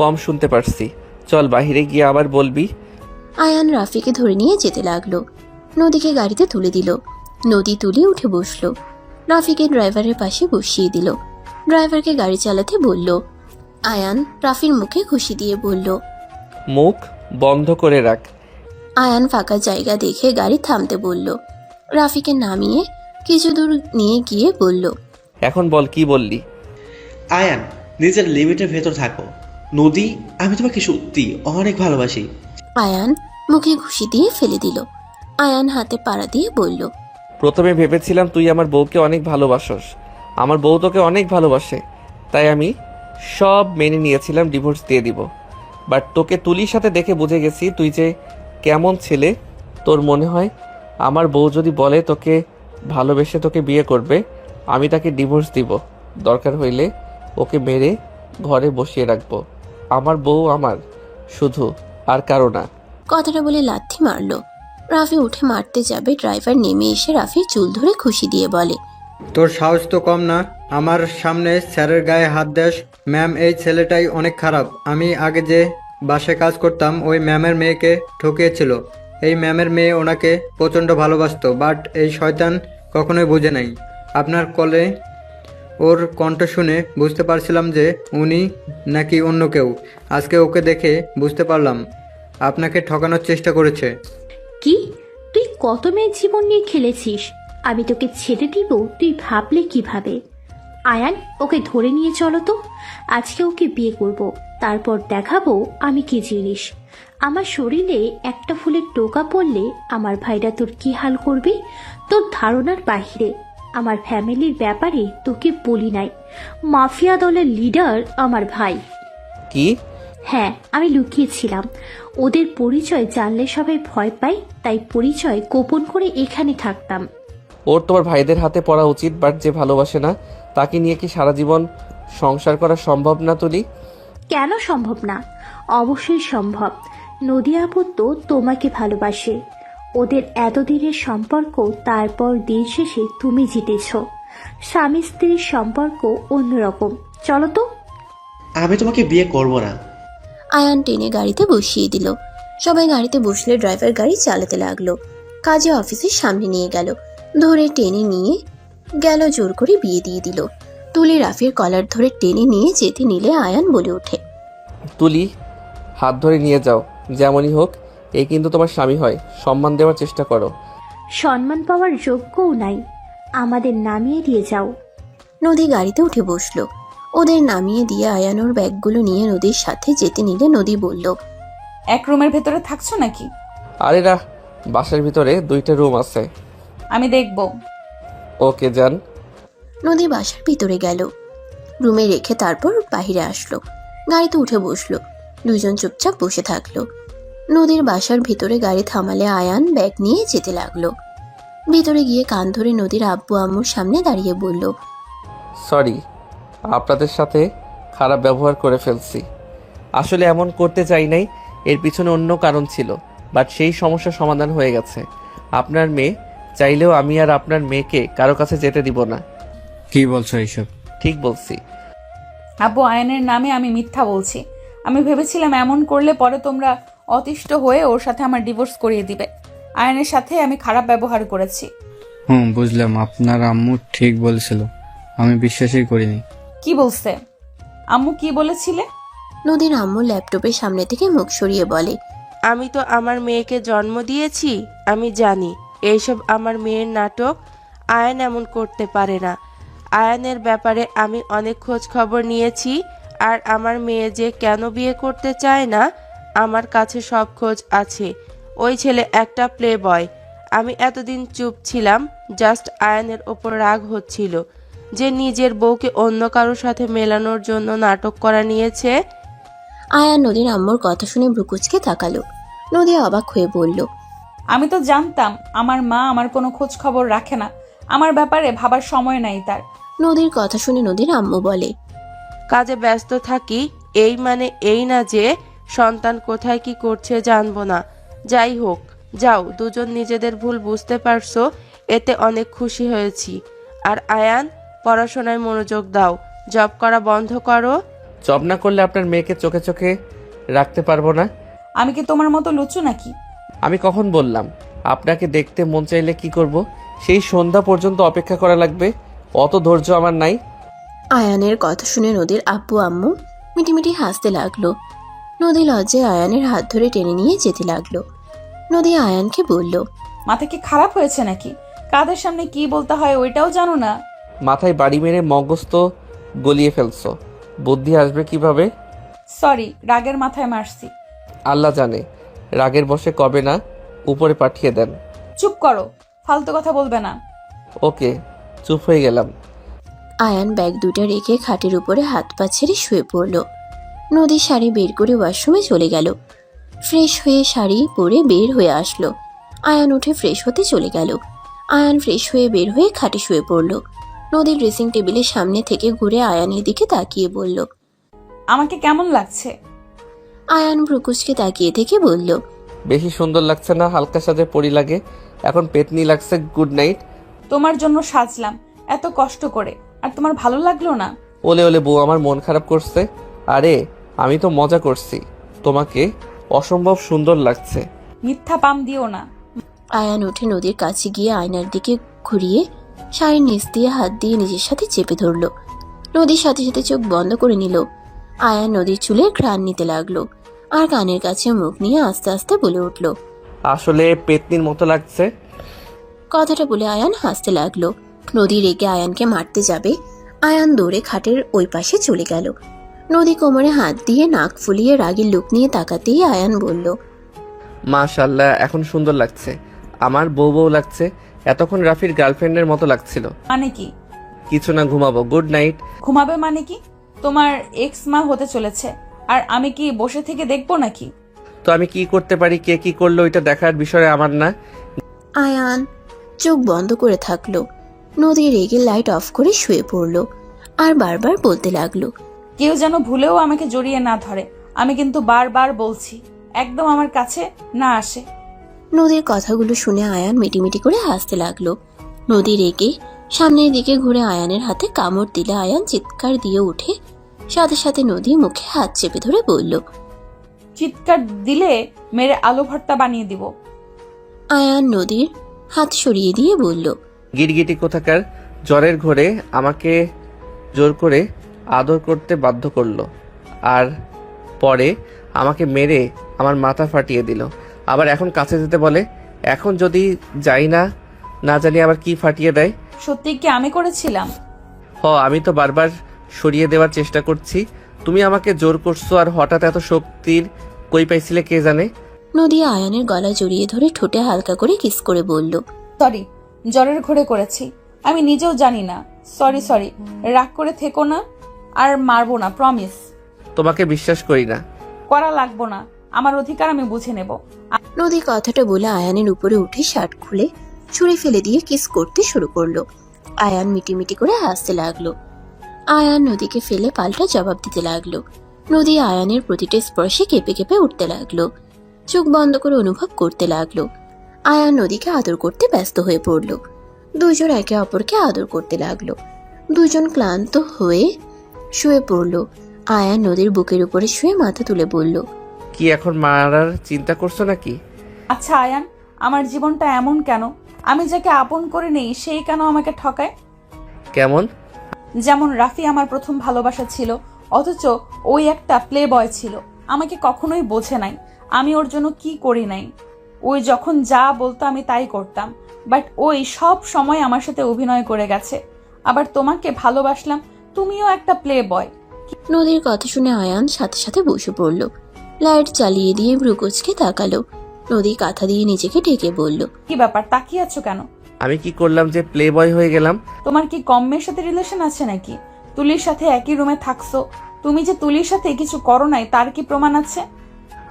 কম শুনতে পারছি। চল বাহিরে গিয়ে আবার বলবি। আয়ান রাফিকে ধরে নিয়ে যেতে লাগলো। নদীকে গাড়িতে তুলে দিল। নদী তুলে উঠে বসলো। রাফিকে ড্রাইভারের পাশে বসিয়ে দিল। ড্রাইভারকে গাড়ি চালাতে বলল। আয়ান রাফির মুখে খুশি দিয়ে বলল, মুখ বন্ধ করে রাখ। আয়ান ফাঁকা জায়গা দেখে গাড়ি থামতে বলল। রাফিকে নামিয়ে কিছু দূর নিয়ে গিয়ে বলল, এখন বল কি বললি? আয়ান, নিজের লিমিটের ভেতর থাকো। নদী, আমি তোমাকে সত্যি অনেক ভালোবাসি। আয়ান মুখে খুশি দিয়ে ফেলে দিল। আয়ান হাতে পাড়া দিয়ে বলল, প্রথমে ভেবেছিলাম তুই আমার বউকে অনেক ভালোবাসস, আমার বউ তোকে অনেক ভালোবাসে, তাই আমি সব মেনে নিয়েছিলাম ডিভোর্স দিয়ে দিব। বাট তোকে তুলির সাথে দেখে বুঝে গেছি তুই যে কেমন ছেলে। তোর মনে হয় আমার বউ যদি বলে তোকে ভালোবেসে তোকে বিয়ে করবে, আমি তাকে ডিভোর্স দিব। দরকার হইলে ওকে মেরে ঘরে বসিয়ে রাখবো। আমার বউ আমার, শুধু, আর কারো না। কথাটা বলে লাথি মারল। রাফি উঠে মারতে যাবে, ড্রাইভার নেমে এসে রাফির চুল ধরে খুশি দিয়ে বলে, তোর সাহস তো কম না, আমার সামনে স্যারের গায়ে হাত দেস। ম্যাম, এই ছেলেটাই অনেক খারাপ। আমি আগে যে বাসায় কাজ করতাম ওই ম্যামের মেয়েকে ঠকিয়েছিল। এই ম্যামের মেয়ে ওনাকে প্রচণ্ড ভালোবাসতো, বাট এই শয়তান কখনোই বুঝে নাই। আপনার কলে ওর কণ্ঠ শুনে বুঝতে পারছিলাম যে উনি নাকি অন্য কেউ। আজকে ওকে দেখে বুঝতে পারলাম আপনাকে ঠকানোর চেষ্টা করেছে। কি? তুই কত মেয়ের জীবন নিয়ে খেলেছিস? আমি তোকে ছেড়ে দিব তুই ভাবলে কিভাবে? আয়ান, ওকে ধরে নিয়ে চলো তো। আজকে ওকে বিয়ে করব, তারপর দেখাবো আমি কি জিনিস। আমার শরীরে একটা ফুলের টোকা পড়লে আমার ভাইরা তোর কি হাল করবে তোর ধারণার বাহিরে। আমার ফ্যামিলির ব্যাপারে তোকে বলি নাই, মাফিয়া দলের লিডার আমার ভাই। কি? হ্যাঁ, আমি লুকিয়েছিলাম। ওদের পরিচয় জানলে সবাই ভয় পায়, তাই পরিচয় গোপন করে এখানে থাকতাম। ওর তোমার ভাইদের হাতে পড়া উচিত, বাট যে ভালোবাসে না তাকে নিয়ে কি সারা জীবন সংসার করা সম্ভব না তুলি? কেন সম্ভব না? অবশ্যই সম্ভব। নদী আপু তো তোমাকে ভালোবাসে। ওদের এতদিনের সম্পর্ক, তারপর দিন শেষে তুমি জিতেছ। স্বামী স্ত্রীর সম্পর্ক অন্যরকম। চলো তো। আমি তোমাকে বিয়ে করব না। আয়ান টেনে গাড়িতে বসিয়ে দিল। সবাই গাড়িতে বসলে ড্রাইভার গাড়ি চালাতে লাগলো। কাজে অফিসের সামনে নিয়ে গেল, ধরে টেনে নিয়ে গেল, জোর করে বিয়ে দিয়ে দিল। তুলি রাফির কলার ধরে টেনে নিয়ে যেতে নিলে আয়ান বলে ওঠে, তুলি, হাত ধরে নিয়ে যাও। যেমনই হোক, এই কিন্তু তোমার স্বামী হয়, সম্মান দেওয়ার চেষ্টা করো। সম্মান পাওয়ার যোগ্যও নাই, আমাদের নামিয়ে দিয়ে যাও। নদী গাড়িতে উঠে বসলো। ওদের নামিয়ে দিয়ে আয়ানোর ব্যাগগুলো নিয়ে নদীর সাথে যেতে নিলে নদী বলল, এক রুমের ভেতরে থাকছো নাকি? আরে না, বাসার ভিতরে 2টা রুম আছে। আমি দেখব। ওকে যান। নদী বাসার ভিতরে গেল। রুমে রেখে তারপর বাহিরে আসলো। গাড়িতে উঠে বসলো। দুইজন চুপচাপ বসে থাকলো। নদীর বাসার ভিতরে গাড়ি থামালে আয়ান ব্যাগ নিয়ে যেতে লাগলো। ভিতরে গিয়ে কান ধরে নদীর আব্বু আম্মুর সামনে দাঁড়িয়ে বলল, সরি, আপনাদের সাথে খারাপ ব্যবহার করে ফেলছি। আসলে এমন করতে চাই নাই, এর পিছনে অন্য কারণ ছিল, বাট সেই সমস্যার সমাধান হয়ে গেছে। আপনার মেয়ে চাইলেও আমি আর আপনার মেয়েকে কারো কাছে যেতে দিব না। কি বলছো এইসব? ঠিক বলছি। আব্বু, আয়ানের নামে আমি মিথ্যা বলছি। আমি ভেবেছিলাম এমন করলে পরে তোমরা অতিষ্ঠ হয়ে ওর সাথে আমার ডিভোর্স করিয়ে দিবে। আয়ানের সাথে আমি খারাপ ব্যবহার করেছি। বুঝলাম। আপনার আম্মু ঠিক বলেছিল, আমি বিশ্বাসই করিনি। কি বলছে আম্মু? কি বলেছিলে? নদীর আম্মু ল্যাপটপের সামনে থেকে মুখ সরিয়ে বলে, আমি তো আমার মেয়েকে জন্ম দিয়েছি, আমি জানি এইসব আমার মেয়ের নাটক। আয়ান এমন করতে পারে না। আয়ানের ব্যাপারে আমি অনেক খোঁজ খবর নিয়েছি, আর আমার মেয়ে যে কেন বিয়ে করতে চায় না আমার কাছে সব খোঁজ আছে। ওই ছেলে একটা প্লে বয়। আমি এতদিন চুপ ছিলাম, জাস্ট আয়ানের ওপর রাগ হচ্ছিল যে নিজের বউকে অন্য কারোর সাথে মেলানোর জন্য নাটক করা নিয়েছে। আয়ান নদীর আম্মুর কথা শুনে ভ্রুকুচকে তাকালো। নদী অবাক হয়ে বলল, আমি তো জানতাম আমার মা আমার কোনো খোঁজ খবর রাখে না। আমার ব্যাপারে ভাবার সময় নাই তার। নদীর কথা শুনে নদীর আম্মু বলে, কাজে ব্যস্ত থাকি এই মানে এই না যে সন্তান কোথায় কি করছে জানবো না। যাই হোক, যাও, দুজন নিজেদের ভুল বুঝতে পারছো, এতে অনেক খুশি হয়েছি। আর আয়ান, পড়াশোনায় মনোযোগ দাও, জব করা বন্ধ করো। জব না করলে আপনার মেয়েকে চোখে চোখে রাখতে পারবো না। আমি কি তোমার মতো লুচু নাকি? আমি কখন বললাম আপনাকে দেখতে মন চাইলে কি করব? সেই সন্ধ্যা পর্যন্ত অপেক্ষা করা লাগবে, অত ধৈর্য আমার নাই। আয়ানের কথা শুনে নদীর আব্বু আম্মু মিটিমিটি হাসতে লাগলো। নদী লজ্জায় আয়ানের হাত ধরে টেনে নিয়ে যেতে লাগলো। নদী আয়ানকে বলল, মাথা কি খারাপ হয়েছে নাকি? কাদের সামনে কি বলতে হয় ওইটাও জানো না? মাথায় বাড়ি মেরে মগজ তো গলিয়ে ফেলছো, বুদ্ধি আসবে কিভাবে? সরি, রাগের মাথায় মারছি। আল্লাহ জানে রাগের বশে কবে না উপরে পাঠিয়ে দেন। চুপ করো, ফালতু কথা বলবে না। ওকে, চুপ হয়ে গেলাম। আয়ান ব্যাগ দুটো রেখে খাটের উপরে হাত পা ছেড়ে শুয়ে পড়ল। নদী শাড়ি বের করে ওয়াশরুমে চলে গেল। ফ্রেশ হয়ে শাড়ি পরে বের হয়ে আসলো। আয়ান উঠে ফ্রেশ হতে চলে গেল। আয়ান ফ্রেশ হয়ে বের হয়ে খাটে শুয়ে পড়ল। নদী ড্রেসিং টেবিলের সামনে থেকে ঘুরে আয়ানের দিকে তাকিয়ে বলল, আমাকে কেমন লাগছে? আয়ান ভ্রুকুচকে তাকিয়ে থেকে বলল, বেশি সুন্দর লাগছে না, হালকা সাজে পরি লাগে, এখন পেতনি লাগছে। Good night. তোমার জন্য সাজলাম এত কষ্ট করে, আর তোমার ভালো লাগলো না? ওলে ওলে বউ আমার মন খারাপ করছে। আরে আমি তো মজা করছি, তোমাকে অসম্ভব সুন্দর লাগছে। মিথ্যা পাম দিও না। আয়ান উঠে নদীর কাছে গিয়ে আয়নার দিকে ঘুরিয়ে শাড়ির নিচ দিয়ে হাত দিয়ে নিজের সাথে চেপে ধরল। নদীর সাথে সাথে চোখ বন্ধ করে নিল। আয়ান নদীর চুলে ঘ্রাণ নিতে লাগলো আর কানের কাছে মুখ নিয়ে আস্তে আস্তে বলে উঠল, আসলে পেতনির মতো লাগছে। কথাটা বলে আয়ান হাসতে লাগলো। নদী রেগে আয়ানকে মারতে যাবে। আয়ান দৌড়ে খাটের ওই পাশে চলে গেল। নদী কোমরে হাত দিয়ে নাক ফুলিয়ে রাগের লুক নিয়ে তাকাতেই আয়ান বলল, মাশাআল্লাহ, এখন সুন্দর লাগছে। আমার বউ বউ লাগছে, এতক্ষণ রাফির গার্লফ্রেন্ডের মতো লাগছিল। মানে কি? কিছু না, ঘুমাবো। Good night. ঘুমাবে মানে কি? তোমার এক্স মা হতে চলেছে, আর আমি কি বসে থেকে দেখবো নাকি? তো আমি কি করতে পারি, কে কি করলো ওইটা দেখার বিষয় আমার না। আয়ান চোখ বন্ধ করে থাকলো। নদী রেগে লাইট অফ করে শুয়ে পড়লো আর বারবার বলতে লাগলো, কেউ যেন ভুলেও আমাকে জড়িয়ে না ধরে। আমি কিন্তু বারবার বলছি, একদম আমার কাছে না আসে। নদীর কথাগুলো শুনে আয়ান মিটিমিটি করে হাসতে লাগলো। নদী রেগে সামনের দিকে ঘুরে আয়ানের হাতে কামড় দিলে আয়ান চিৎকার দিয়ে উঠে সাথে সাথে নদী মুখে হাত চেপে ধরে বলল, চিৎকার দিলে মেরে আলু ভর্তা বানিয়ে দিব। আয়ান নদীর হাত সরিয়ে দিয়ে বলল, গিরগিটি কোথাকার, জ্বরের ঘোরে আমাকে জোর করে আদর করতে বাধ্য করলো, আর পরে আমাকে মেরে আমার মাথা ফাটিয়ে দিল। আবার এখন কাছে যেতে বলে। এখন যদি যাই না, না জানি আবার কি ফাটিয়ে দেয়। সত্যি কি আমি করেছিলাম? আমি তো বারবার সরিয়ে দেওয়ার চেষ্টা করছি, তুমি আমাকে জোর করছো। আর হঠাৎ এত শক্তির কই পাইছিলে কে জানে। নদী আয়ানের গলা জড়িয়ে ধরে ঠোঁটে হালকা করে কিস করে বলল, সরি, জ্বরের ঘোরে করেছি, আমি নিজেও জানি না। সরি সরি, রাগ করে থেকো না। আর মারবো না, প্রমিস। তোমাকে বিশ্বাস করি না। করা লাগবো না, আমার অধিকার আমি বুঝে নেব। নদী কথাটা বলে আয়ানের উপরে উঠে শার্ট খুলে ছুঁড়ে ফেলে দিয়ে কিস করতে শুরু করলো। আয়ান মিটিমিটি করে হাসতে লাগলো। আয়ান নদীকে ফেলে পাল্টা জবাব দিতে লাগলো। নদী আয়ানের প্রতিটা স্পর্শে কেঁপে কেঁপে উঠতে লাগলো, চোখ বন্ধ করে অনুভব করতে লাগলো। আয়ান নদীকে আদর করতে ব্যস্ত হয়ে পড়ল। দুজন একে অপরকে আদর করতে লাগলো। দুজন ক্লান্ত হয়ে শুয়ে পড়ল। আয়ান নদীর বুকের উপরে শুয়ে মাথা তুলে বলল, কি এখন মারার চিন্তা করছো নাকি? আচ্ছা আয়ান, আমার জীবনটা এমন কেন? আমি যাকে আপন করে নেই সেই কেন আমাকে ঠকায়? কেমন? যেমন রাফি আমার প্রথম ভালোবাসা ছিল, অথচ ওই একটা প্লে বয় ছিল। আমাকে কখনোই বোঝে নাই আমি ওর জন্য কি করি নাই। ওই যখন যা বলতো আমি তাই করতাম, বাট ওই সব সময় আমার সাথে অভিনয় করে গেছে। আবার তোমাকে ভালোবাসলাম, তুমিও একটা প্লে বয়। নদীর কথা শুনে আয়ান সাথে সাথে বসে পড়ল। লাইট চালিয়ে দিয়ে ভ্রুকুচকে তাকালো। নদী কাঁথা দিয়ে নিজেকে ঢেকে বলল, কি ব্যাপার, তাকিয়ে আছো কেন? আমি কি করলাম যে প্লে বয় হয়ে গেলাম? তোমার কি কম মেয়ের সাথে রিলেশন আছে নাকি? তুলির সাথে একই রুমে থাকছো, তুমি যে তুলির সাথে কিছু করো নাই তার কি প্রমাণ আছে?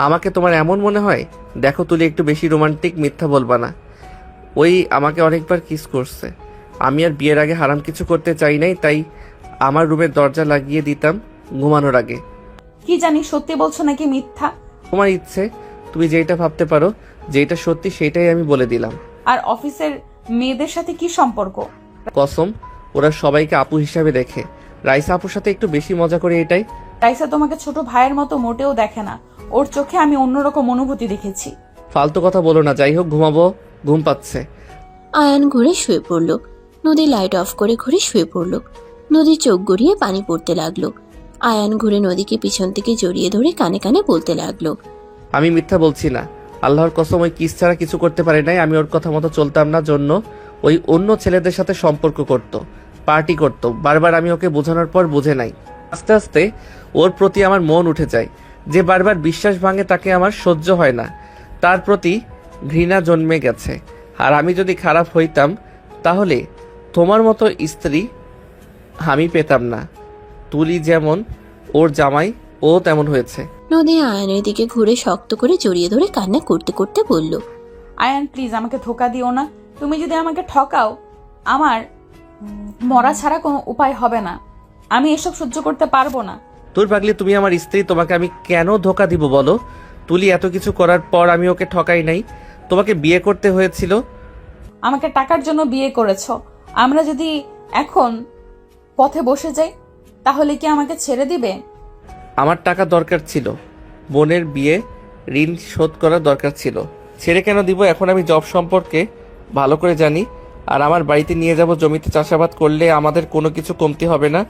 আমাকে তোমার এমন মনে হয়? দেখো তুলি, একটু বেশি রোমান্টিক, মিথ্যা বলবা না। ওই আমাকে অনেকবার কিস করছে। আমি আর বিয়ের আগে হারাম কিছু করতে চাই নাই, তাই আমার রুমের দরজা লাগিয়ে দিতাম ঘুমানোর আগে। কি জানি সত্যি বলছো নাকি মিথ্যা? তোমার ইচ্ছে, তুমি যেটা ভাবতে পারো, যেটা সত্যি সেটাই আমি বলে দিলাম। আর অফিসের মেয়েদের সাথে কি সম্পর্ক? কসম, ওরা সবাইকে আপু হিসাবে দেখে। রাইসা আপুর সাথে একটু বেশি মজা করে, এটাই। রাইসা তোমাকে ছোট ভাইয়ের মতো মোটেও দেখে না, ওর চোখে আমি অন্যরকম অনুভূতি দেখেছি। ফালতু কথা বলো না, যাই হোক ঘুমাবো, ঘুম পাচ্ছে। আয়ান ঘুরে শুয়ে পড়ল। নদী লাইট অফ করে ঘুরে শুয়ে পড়ল। নদীর চোখ গড়িয়ে পানি পড়তে লাগলো। আয়ান ঘুরে নদীকে পিছন থেকে জড়িয়ে ধরে কানে কানে বলতে লাগলো, আমি মিথ্যা বলছি না, আল্লাহর কসম, ওই কিস ছাড়া কিছু করতে পারে নাই। আমি ওর কথা মতো চলতাম না জন্য ওই অন্য ছেলেদের সাথে সম্পর্ক করত, পার্টি করত। বারবার আমি ওকে বোঝানোর পর বুঝে নাই। আস্তে আস্তে ওর প্রতি আমার মন উঠে যায়। যে বারবার বিশ্বাস ভাঙে তাকে আমার সহ্য হয় না, তার প্রতি ঘৃণা জন্মে গেছে। আর আমি যদি খারাপ হইতাম তাহলে তোমার মতো স্ত্রী আমি পেতাম না। তুলি যেমন ওর জামাই, ও তেমন হয়েছে। নদী আয়ানের দিকে ঘুরে শক্ত করে জড়িয়ে ধরে কান্না করতে করতে বলল, আয়ান প্লিজ আমাকে ধোকা দিও না। তুমি যদি আমাকে ঠকাও, আমার মরা ছাড়া কোনো উপায় হবে না। আমি এসব সহ্য করতে পারবো না। তোর পাগলি, তুমি আমার স্ত্রী, তোমাকে আমি কেন ধোকা দিব বলো? তুলি এত কিছু করার পর আমি ওকে ঠকাই নাই। তোমাকে বিয়ে করতে হয়েছিল। আমাকে টাকার জন্য বিয়ে করেছো। আমরা যদি এখন পথে বসে যাই তাহলে কি আমাকে ছেড়ে দিবে? আমার টাকা দরকার ছিল, বোনের বিয়ে, ঋণ শোধ করার দরকার ছিল। ছেড়ে কেন দিব? এখন আমি জব সম্পর্কে ভালো করে জানি। আর আমার বাড়িতে নিয়ে যাব, জমিতে চাষাবাদ করলে আমাদের কোনো কিছু কমতি হবে না।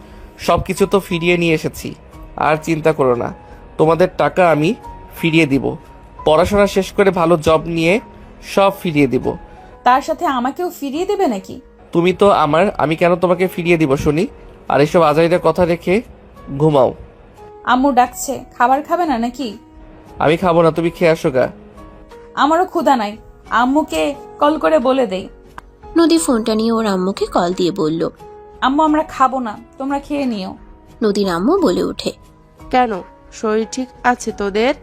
সব কিছু তো ফিরিয়ে নিয়ে এসেছি, আর চিন্তা করো না। তোমাদের টাকা আমি ফিরিয়ে দিব। পড়াশোনা শেষ করে ভালো জব নিয়ে সব ফিরিয়ে দিব। তার সাথে আমাকেও ফিরিয়ে দেবে নাকি? তুমি তো আমার, আমি কেন তোমাকে ফিরিয়ে দিব শুনি? আর এসব আজাইরা কথা রেখে ঘুমাও। আম্মু ডাকছে, খাবার খাবে না নাকি? আমি খাবো না, তুমি খেয়ে আসো গা। আমারও ক্ষুধা নাই, আম্মুকে কল করে বলে দেই। নদী ফোনটা নিয়ে ওর আম্মুকে কল দিয়ে বলল, আম্মু আমরা খাবো না, তোমরা খেয়ে নিও। নদীর আম্মু বলে ওঠে, কেন, শরীর ঠিক আছে তোদের?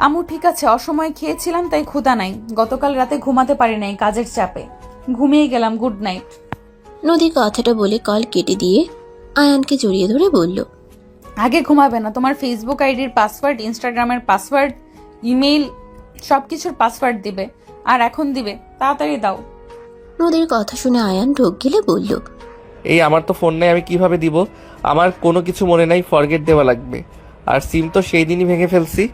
আম্মু ঠিক আছে, অসময়ে খেয়েছিলাম তাই ক্ষুধা নাই। গতকাল রাতে ঘুমাতে পারি নাই কাজের চাপে, ঘুমিয়ে গেলাম। Good night. নদী কথাটা বলে কল কেটে দিয়ে আয়ানকে জড়িয়ে ধরে বলল, আগে ঘুমাবে না? তোমার ফেসবুক আইডির পাসওয়ার্ড, ইনস্টাগ্রামের পাসওয়ার্ড, ইমেল, সবকিছুর পাসওয়ার্ড দিবে। আর এখন দিবে, তাড়াতাড়ি দাও। নদীর কথা শুনে আয়ান ঢোক গিলে বলল, এই আমার তো ফোন নাই, আমি কিভাবে দিব? আমার কোনো কিছু মনে নাই, ফরগেট দেওয়া লাগবে। আর সিম তো সেই দিনই ভেঙে ফেলছি।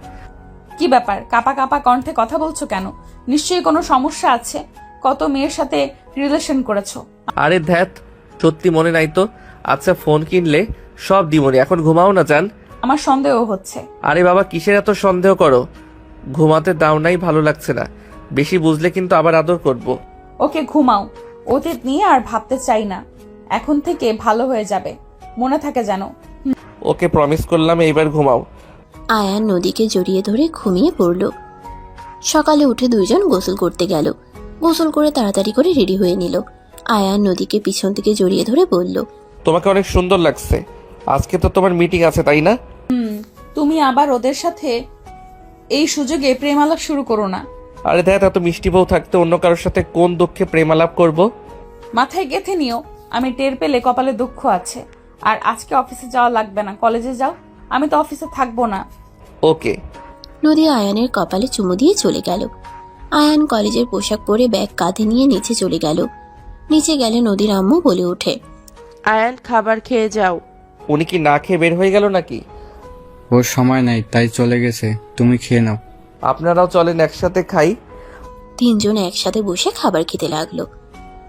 কি ব্যাপার, কাপা কাপা কণ্ঠে কথা বলছো কেন? নিশ্চয়ই কোনো সমস্যা আছে। কত মেয়ের সাথে রিলেশন করেছো? আরে ধ্যাত, সত্যি মনে নাই তো। আচ্ছা, ফোন কিনলে সব দিমনি, এখন ঘুমাও না জান। আমার সন্দেহ হচ্ছে। আরে বাবা, কিসের এত সন্দেহ করো? ঘুমাতে দাও নাই, ভালো লাগছে না। বেশি বুঝলে কিন্তু আবার আদর করব। ওকে ঘুমাও, অতীত নিয়ে আর ভাবতে চাই না। এখন থেকে ভালো হয়ে যাবে, মনে থাকে যেন। ওকে প্রমিস করলাম, এইবার ঘুমাও। আয়ান নদীকে জড়িয়ে ধরে ঘুমিয়ে পড়ল। সকালে উঠে দুইজন গোসল করতে গেল। গোসল করে তাড়াতাড়ি করে রেডি হয়ে নিল। আয়ান নদীকে পিছন থেকে জড়িয়ে ধরে বলল, তোমাকে অনেক সুন্দর লাগছে। আজকে তো তোমার মিটিং আছে তাই না? তুমি আবার ওদের সাথে এই সুযোগে প্রেমালাপ শুরু করো না। আরে দেখ, এত মিষ্টি বউ থাকতে অন্য কারোর সাথে কোন দুঃখে প্রেমালাপ করব? মাথায় গেঁথে নিও, আমি টের পেলে কপালে দুঃখ আছে। আর আজকে অফিসে যাওয়া লাগবে না, কলেজে যাও, আমি তো অফিসে থাকবো না। ওকে। নদী আয়ানের কপালে চুমু দিয়ে চলে গেল। আয়ান কলেজের পোশাক পরে ব্যাগ কাঁধে নিয়ে নিচে চলে গেল। নিচে গেলে নদীর আম্মু বলে ওঠে, আয়ান খাবার খেয়ে যাও। উনি কি না খেয়ে বের হয়ে গেল নাকি? ওর সময় নাই তাই চলে গেছে, তুমি খেয়ে নাও। আপনারাও চলেন একসাথে খাই। তিনজন একসাথে বসে খাবার খেতে লাগলো।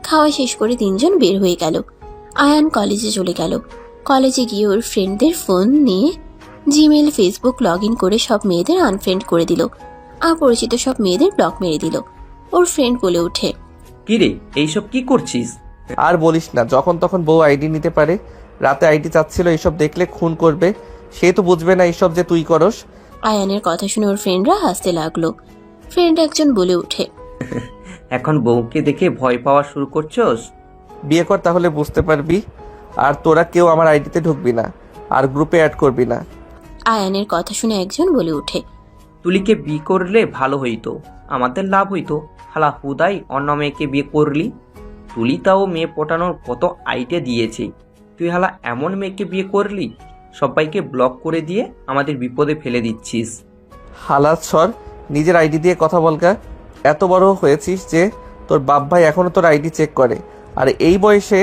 খাওয়া শেষ করে তিনজন বের হয়ে গেল। আয়ান কলেজে চলে গেল। কলেজে গিয়ে ওর ফ্রেন্ডদের ফোন নিয়ে জিমেল ফেসবুক লগ ইন করে সব মেয়েদের আনফ্রেন্ড করে দিল। অপরিচিত সব মেয়েদের ব্লক মেরে দিল। ওর ফ্রেন্ড বলে ওঠে, কিরে এইসব কি করছিস? আর বলিস না, যখন তখন বউ আইডি নিতে পারে। রাতে আইডি চাচ্ছিল, এইসব দেখলে খুন করবে। সে তো বুঝবে না এইসব যে তুই করস। আয়ানের কথা শুনে ওর ফ্রেন্ডরা হাসতে লাগলো। ফ্রেন্ড একজন বলে ওঠে, এখন বউকে দেখে ভয় পাওয়া শুরু করছস? বিয়ে কর তাহলে বুঝতে পারবি। আর তোরা কেউ আমার আইডিতে ঢুকবি না, আর গ্রুপে অ্যাড করবি না। আয়ানের কথা শুনে একজন বলে ওঠে, তুলিকে বিয়ে করলে ভালো হইতো, আমাদের লাভ হইতো। হালা হুদাই অন্য মেয়েকে বিয়ে করলি। তুলি তাও মেয়ে পটানোর কত আইডিয়া দিয়েছে, তুই হালা এমন মেয়েকে বিয়ে করলি। সবাইকে ব্লক করে দিয়ে আমাদের বিপদে ফেলে দিচ্ছিস। হালাত সর, নিজের আইডি দিয়ে কথা বলগা। এত বড় হয়েছিস যে তোর বাপ ভাই এখনো তোর আইডি চেক করে, আর এই বয়সে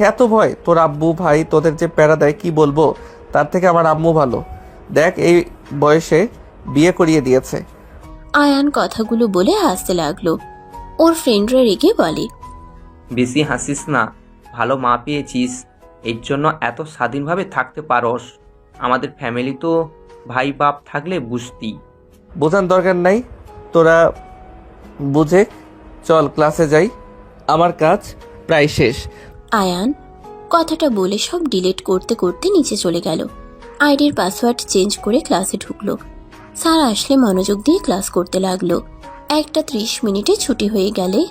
এত ভয়? তোর আব্বু ভাই তোদের যে প্যারা দেয় কি বলবো। তার থেকে আমার আম্মু ভালো, দেখ এই বয়সে বিয়ে করিয়ে দিয়েছে। আয়ান কথাগুলো বলে হাসতে লাগলো। ওর ফ্রেন্ডরা রেগে বলে, বেশি হাসিস না, ভালো মা পেয়েছিস, এর জন্য এত স্বাধীনভাবে থাকতে পারস। আমাদের ফ্যামিলি তো ভাই বাপ থাকলে বুঝতি। বোঝার দরকার নাই, তোরা বুঝে চল ক্লাসে যাই, আমার কাজ প্রায় শেষ। আয়ান কথাটা বলে সব ডিলিট করতে করতে নিচে চলে গেল। আইডির পাসওয়ার্ড চেঞ্জ করে ক্লাসে ঢুকলো। স্যার আসলে মনোযোগ দিয়ে ক্লাস করতে লাগলো। 1:30 ছুটি হয়ে গেলে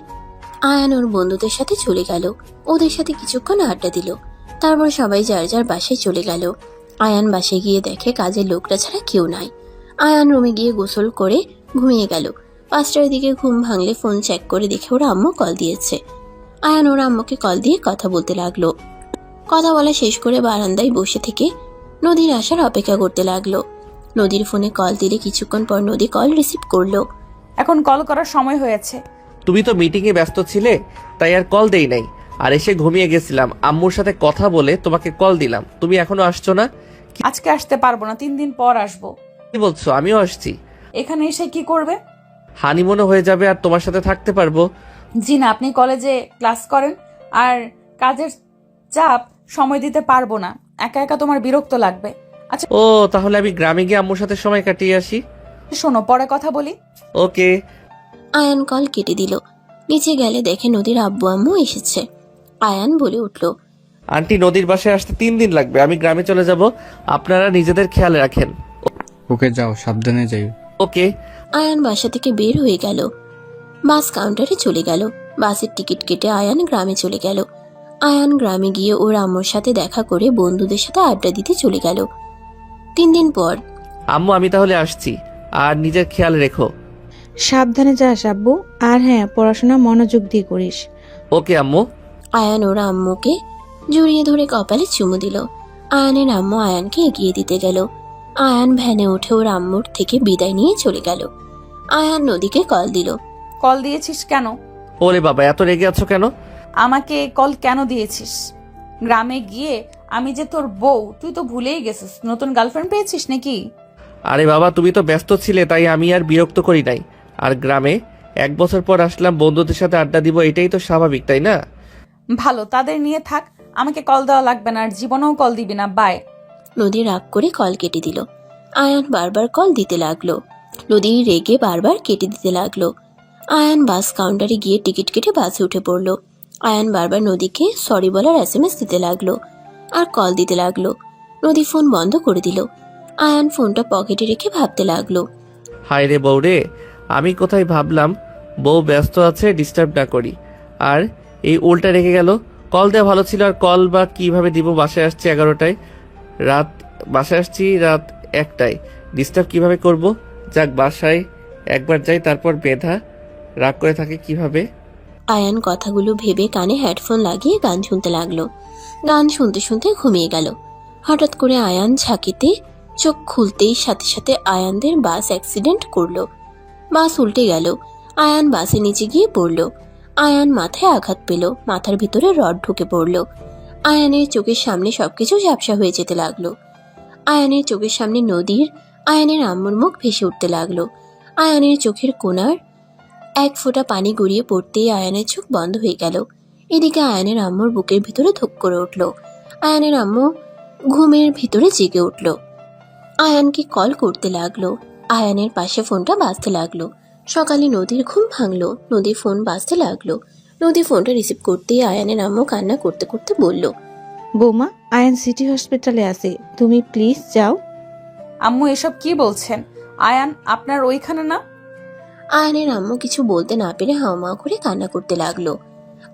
আয়ান ওর বন্ধুদের সাথে চলে গেল। ওদের সাথে কিছুক্ষণ আড্ডা দিল। তারপর সবাই যার যার বাসায় চলে গেল। আয়ান বাসায় গিয়ে দেখে কাজের লোকটা ছাড়া কেউ নাই। আয়ান রুমে গিয়ে গোসল করে ঘুমিয়ে গেল। 5টার দিকে ঘুম ভাঙলে ফোন চেক করে দেখে ওর আম্মু কল দিয়েছে। আয়ান ওর আম্মুকে কল দিয়ে কথা বলতে লাগলো। কথা বলা শেষ করে বারান্দায় বসে থেকে নদীর আসার অপেক্ষা করতে লাগলো। নদীর ফোনে কল দিলে কিছুক্ষণ পর নদী কল রিসিভ করলো। এখন কল করার সময় হয়েছে। তুমি তো মিটিংয়ে ব্যস্ত ছিলে, তাই আর কল দেই নাই। আর এসে ঘুমিয়ে গেছিলাম, আম্মুর সাথে কথা বলে তোমাকে কল দিলাম। তুমি এখনো আসছো না? আজকে আসতে পারবো না, 3 দিন পর আসবো। কি বলছো? আমিও আসছি। এখানে এসে কি করবে? হানিমুনও হয়ে যাবে আর তোমার সাথে থাকতে পারবো। জি না, আপনি কলেজে ক্লাস করেন আর কাজের চাপ সময় দিতে পারবো না। একা একা তোমার বিরক্ত লাগবে। আচ্ছা ও, তাহলে আমি গ্রামে গিয়ে আম্মুর সাথে সময় কাটিয়ে আসি। শোনো, পরে কথা বলি। ওকে। আয়ান কল কেটে দিল। নিচে গেলে দেখে নদীর আব্বু আম্মু এসেছে। আয়ান বলে উঠল, আন্টি, নদীর বাসায় আসতে 3 দিন লাগবে, আমি গ্রামে চলে যাব। আপনারা নিজেদের খেয়াল রাখেন। ওকে যাও, সাবধানে যাই। ওকে। আয়ান বাসা থেকে বের হয়ে গেল। বাস কাউন্টারে চলে গেল। বাসের টিকিট কেটে আয়ান গ্রামে চলে গেল। আয়ান গ্রামে গিয়ে ওর আম্মুর সাথে দেখা করে বন্ধুদের সাথে আড্ডা দিতে চলে গেল। 3 দিন পর, আম্মু আমি তাহলে আসছি, আর নিজের খেয়াল রেখো। সাবধানে যাস আব্বু, আর হ্যাঁ পড়াশোনা মনোযোগ দিয়ে করিস। ওকে আম্মু। আয়ান ওর আম্মুকে জড়িয়ে ধরে কপালে চুমু দিল। আয়ানের আম্মু আয়ানকে এগিয়ে দিতে গেল। আয়ান ভ্যানে উঠে ওর আম্মুর থেকে বিদায় নিয়ে চলে গেল। আয়ান নদীকে কল দিল। কল দিয়েছিস কেন? ওরে বাবা, এত রেগে আছো কেন? আমাকে কল কেন দিয়েছিস? গ্রামে গিয়ে আমি যে তোর বউ, তুই তো ভুলেই গেছিস। নতুন গার্লফ্রেন্ড পেয়েছিস নাকি? আরে বাবা, তুমি তো ব্যস্ত ছিলে, তাই আমি আর বিরক্ত করি নাই। আর গ্রামে 1 বছর পর আসলাম, বন্ধুদের সাথে আড্ডা দিব, এটাই তো স্বাভাবিক, তাই না? ভালো, তাদের নিয়ে থাক, আমাকে কল দেওয়া লাগবে না, আর জীবনেও কল দিবি না। বাই। নদী রাগ করে কল কেটে দিল। আয়ান বারবার কল দিতে লাগলো। নদী রেগে বারবার কেটে দিতে লাগলো। আয়ান বাস কাউন্টারে গিয়ে টিকিট কেটে বাসে উঠে পড়লো। আয়ান বারবার নদীকে সরি বলার SMS দিতে লাগলো আর কল দিতে লাগলো। নদী ফোন বন্ধ করে দিল। আয়ান ফোনটা পকেটে রেখে ভাবতে লাগলো, হায় রে বউ রে, আমি কোথায় ভাবলাম বউ ব্যস্ত আছে, ডিস্টার্ব না করি, আর এই উল্টা রেখে গেল। কল দেওয়া ভালো ছিল, আর কল বা কিভাবে দিব? বাসায় আসছে 11টায়, বাসায় আসছি রাত 1টায়, ডিস্টার্ব কিভাবে করব? যাক, বাসায় একবার যাই, তারপর বেধা রাগ করে থাকে কিভাবে। আয়ান কথাগুলো ভেবে কানে হেডফোন লাগিয়ে গান শুনতে লাগলো। গান শুনতে শুনতে ঘুমিয়ে গেল। হঠাৎ করে আয়ান ঝাঁকিতে চোখ খুলতেই সাথে সাথে আয়ানদের বাস অ্যাক্সিডেন্ট করলো। বাস উল্টে গেল। আয়ান বাসের নিচে গিয়ে পড়ল। আয়ান মাথায় আঘাত পেল, মাথার ভিতরে রড ঢুকে পড়ল। আয়ানের চোখের সামনে সবকিছু ঝাপসা হয়ে যেতে লাগলো। আয়ানের চোখের সামনে নদীর, আয়ানের আম্মুর মুখ ভেসে উঠতে লাগলো। আয়ানের চোখের কোণার এক ফোঁটা পানি গড়িয়ে পড়তেই আয়ানের চোখ বন্ধ হয়ে গেল। এদিকে আয়ানের আম্মুর বুকের ভিতরে ধুক করে উঠল। আয়ানের আম্মু ঘুমের ভিতরে জেগে উঠল। আয়ানকে কল করতে লাগলো। আয়ানের পাশে ফোনটা বাজতে লাগলো। সকালে নদীর ঘুম ভাঙলো। নদীর ফোন বাজতে লাগলো। নদী ফোনটা রিসিভ করতেই আয়ানের আম্মু কান্না করতে করতে বলল, বৌমা, আয়ান সিটি হসপিটালে আছে, তুমি প্লিজ যাও। আম্মু এসব কি বলছেন? আয়ান আপনার ওইখানে না? আয়ানের আম্মু কিছু বলতে না পেরে হাওমাও করে কান্না করতে লাগলো।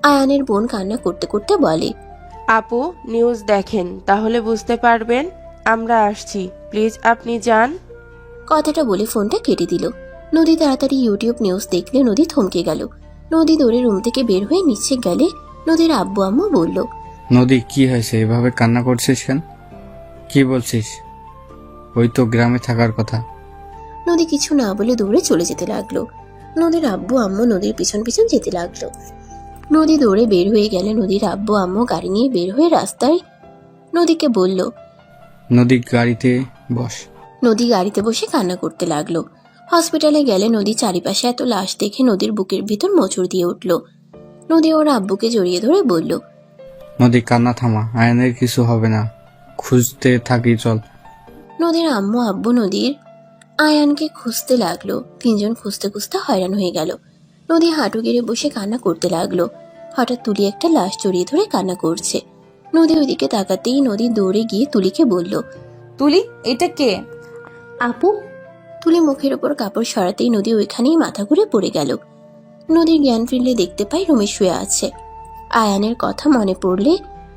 আয়ানের বোন কান্না করতে করতে বলে, আপু, নিউজ দেখেন, তাহলে বুঝতে পারবেন। আমরা আসছি, প্লিজ আপনি যান। কথাটা বলে ফোনটা কেটে দিল। নদী তাড়াতাড়ি ইউটিউব নিউজ দেখলে নদী থমকে গেল। নদী দৌড়ে রুম থেকে বের হয়ে নিচে গেলে নদীর আব্বু আম্মু বলল, নদী, কি হয়েছে? এভাবে কান্না করছিস কেন? কি বলছিস? ওই তো গ্রামে থাকার কথা। নদী কিছু না বলে দৌড়ে চলে যেতে লাগলো। নদীর আব্বু আম্মু নদীর পিছন পিছন যেতে লাগলো। নদী দৌড়ে বের হয়ে গেলে নদীর আব্বু আম্মু গাড়ি নিয়ে বের হয়ে রাস্তায় নদীকে বলল, নদী, গাড়িতে বস। নদী গাড়িতে বসে কান্না করতে লাগলো। হসপিটালে গেলে নদী চারিপাশে এত লাশ দেখে নদীর বুকের ভিতর মোচড় দিয়ে উঠল। নদী ওর আব্বুকে জড়িয়ে ধরে বলল, নদী, কান্না থামা, আয়নের কিছু হবে না, খুঁজতে থাকি, চল। নদীর আম্মু আব্বু নদীর আয়ানকে খুঁজতে লাগলো। তিনজন খুঁজতে খুঁজতে হয়রান হয়ে গেল। নদী হাঁটু গেড়ে বসে কান্না করতে লাগলো। হঠাৎ তুলি একটা লাশ জড়িয়ে ধরে কান্না করছে। নদী ওইদিকে তাকাতেই নদী দৌড়ে গিয়ে তুলিকে বলল, তুলি, এটা কে? আপু, তুলি মুখের ওপর কাপড় সরাতেই নদী ওইখানেই মাথা ঘুরে পড়ে গেল। নদীর জ্ঞান ফিরলে দেখতে পাই রুমে শুয়ে আছে। আয়ানের কথা মনে পড়লে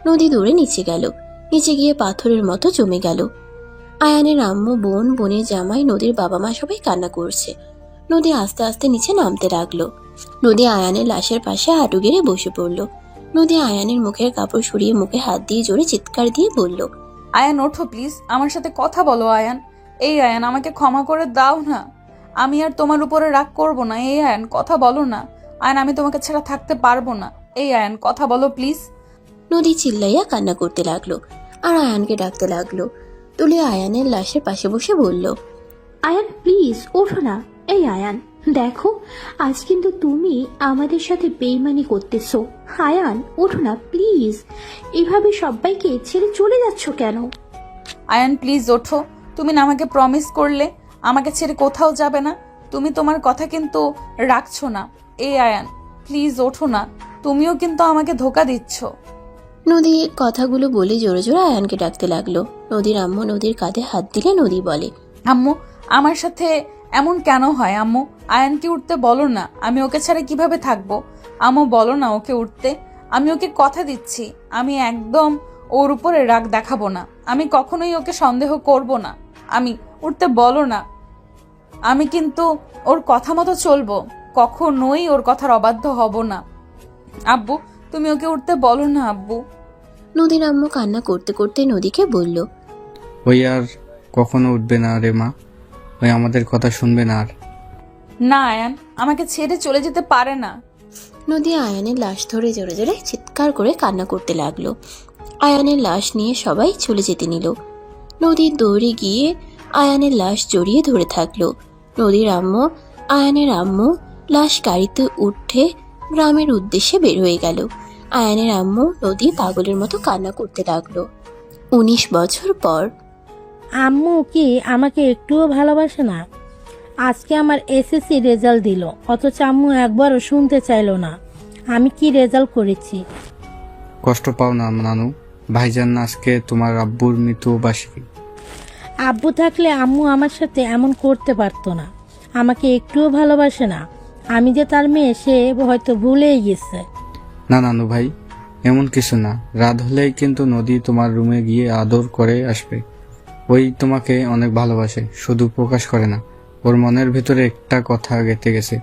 নদী দৌড়ে নিচে গেল। নিচে গিয়ে পাথরের মতো জমে গেল। আয়ানের আম্মু, বোন, বোনের জামাই, নদীর বাবা মা সবাই কান্না করছে। নদী আস্তে আস্তে নিচে নামতে লাগলো। নদী আয়ানের লাশের পাশে হাঁটু গেড়ে বসে পড়ল। নদী আয়ানের মুখের কাপড় সরিয়ে মুখে হাত দিয়ে জোরে চিৎকার দিয়ে বলল, আয়ান ওঠো প্লিজ, আমার সাথে কথা বলো আয়ান। এই আয়ান, আমাকে ক্ষমা করে দাও না, আমি আর তোমার উপরে রাগ করব না। এই আয়ান, কথা বলো না। আয়ান, আমি তোমাকে ছাড়া থাকতে পারবো না। এই আয়ান, কথা বলো প্লিজ। নদী চিল্লাইয়া কান্না করতে লাগলো আর আয়ানকে ডাকতে লাগলো। তুলি আয়ানের লাশের পাশে বসে বলল, আয়ান প্লিজ ওঠো না। এই আয়ান, দেখো আজ কিন্তু তুমি আমাদের সাথে বেইমানি করতেছো। আয়ান ওঠো না প্লিজ, এভাবে সবাইকে ছেড়ে চলে যাচ্ছ কেন? আয়ান প্লিজ ওঠো, তুমি না আমাকে প্রমিস করলে আমাকে ছেড়ে কোথাও যাবে না। তুমি তোমার কথা কিন্তু রাখছো না। এই আয়ান, প্লিজ ওঠো না, তুমিও কিন্তু আমাকে ধোকা দিচ্ছ। নদী কথাগুলো বলে জোরে জোরে আয়ানকে ডাকতে লাগলো। নদীর আম্মু নদীর কাঁধে হাত দিলে নদী বলে, আম্মু, আমার সাথে এমন কেন হয়? আম্মু, আয়ানকে উঠতে বলো না, আমি ওকে ছাড়া কিভাবে থাকবো? আম্মু বলো না ওকে উঠতে, আমি ওকে কথা দিচ্ছি, আমি একদম ওর উপরে রাগ দেখাবো না, আমি কখনোই ওকে সন্দেহ করব না। আমি উঠতে বলো না, আমি কিন্তু ওর কথা মতো চলবো, কখনোই ওর কথার অবাধ্য হব না। আব্বু, তুমি ওকে উঠতে বলো না আব্বু। নদীর আম্মু কান্না করতে করতে নদীকে বলল, ওই আর কখনো উঠবে না রে মা, ওই আমাদের কথা শুনবে না আর। না আয়ান, আমাকে ছেড়ে চলে যেতে পারে না। নদী আয়ানের লাশ ধরে জোরে জোরে চিৎকার করে কান্না করতে লাগলো। আয়ানের লাশ নিয়ে সবাই চলে যেতে নিল। নদী দৌড়ে গিয়ে আয়ানের লাশ জড়িয়ে ধরে থাকলো। নদীর আম্মু, আয়ানের আম্মু লাশ গাড়িতে উঠে গ্রামের উদ্দেশ্যে বের হয়ে গেল। আয়ানের আম্মু নদী পাগলের মতো কান্না করতে লাগলো। 19 বছর পর। আম্মু কি আমাকে একটুও ভালোবাসে না? আজকে আমার এসএসসি রেজাল্ট দিল, অথচ আম্মু একবারও শুনতে চাইলো না আমি কি রেজাল্ট করেছি। কষ্ট পাও না নানু, ভাইজান আজকে তোমার আব্বুর মৃত্যুবার্ষিকী। আব্বু থাকলে আম্মু আমার সাথে এমন করতে পারতো না। আমাকে একটুও ভালোবাসে না। আমি যে তার মেয়ে সে হয়তো ভুলেই গেছে। না নানু ভাই, এমন কিছু না, রাত হলেই কিন্তু নদী তোমার রুমে গিয়ে আদর করে আসবে। ওই তোমাকে অনেক ভালোবাসে, শুধু প্রকাশ করে না। ওর মনের ভিতরে একটা কথা গেঁথে গেছে,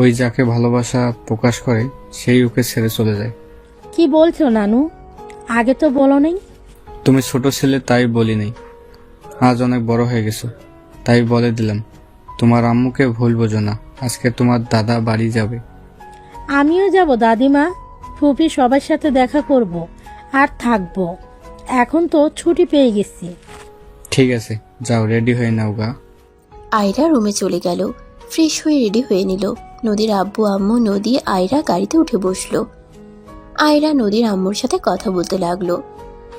ওই যাকে ভালোবাসা প্রকাশ করে সেই ওকে ছেড়ে চলে যায়। কি বলছো নানু? আগে তো বলো নেই। তুমি ছোট ছেলে তাই বলি নাই, আজ অনেক বড় হয়ে গেছো তাই বলে দিলাম। তোমার আম্মুকে ভুল বোঝো না, আজকে তোমার দাদা বাড়ি যাবে। আমিও যাব দাদিমা, ফুপি সবার সাথে দেখা করব আর থাকবো। এখন তো ছুটি পেয়ে গেছি। ঠিক আছে, যাও রেডি হয়ে নাও গা। আয়রা রুমে চলে গেল, ফ্রেশ হয়ে রেডি হয়ে নিল। নদীর আব্বু আম্মু, নদী, আয়রা গাড়িতে উঠে বসলো। আয়রা নদীর আম্মুর সাথে কথা বলতে লাগলো।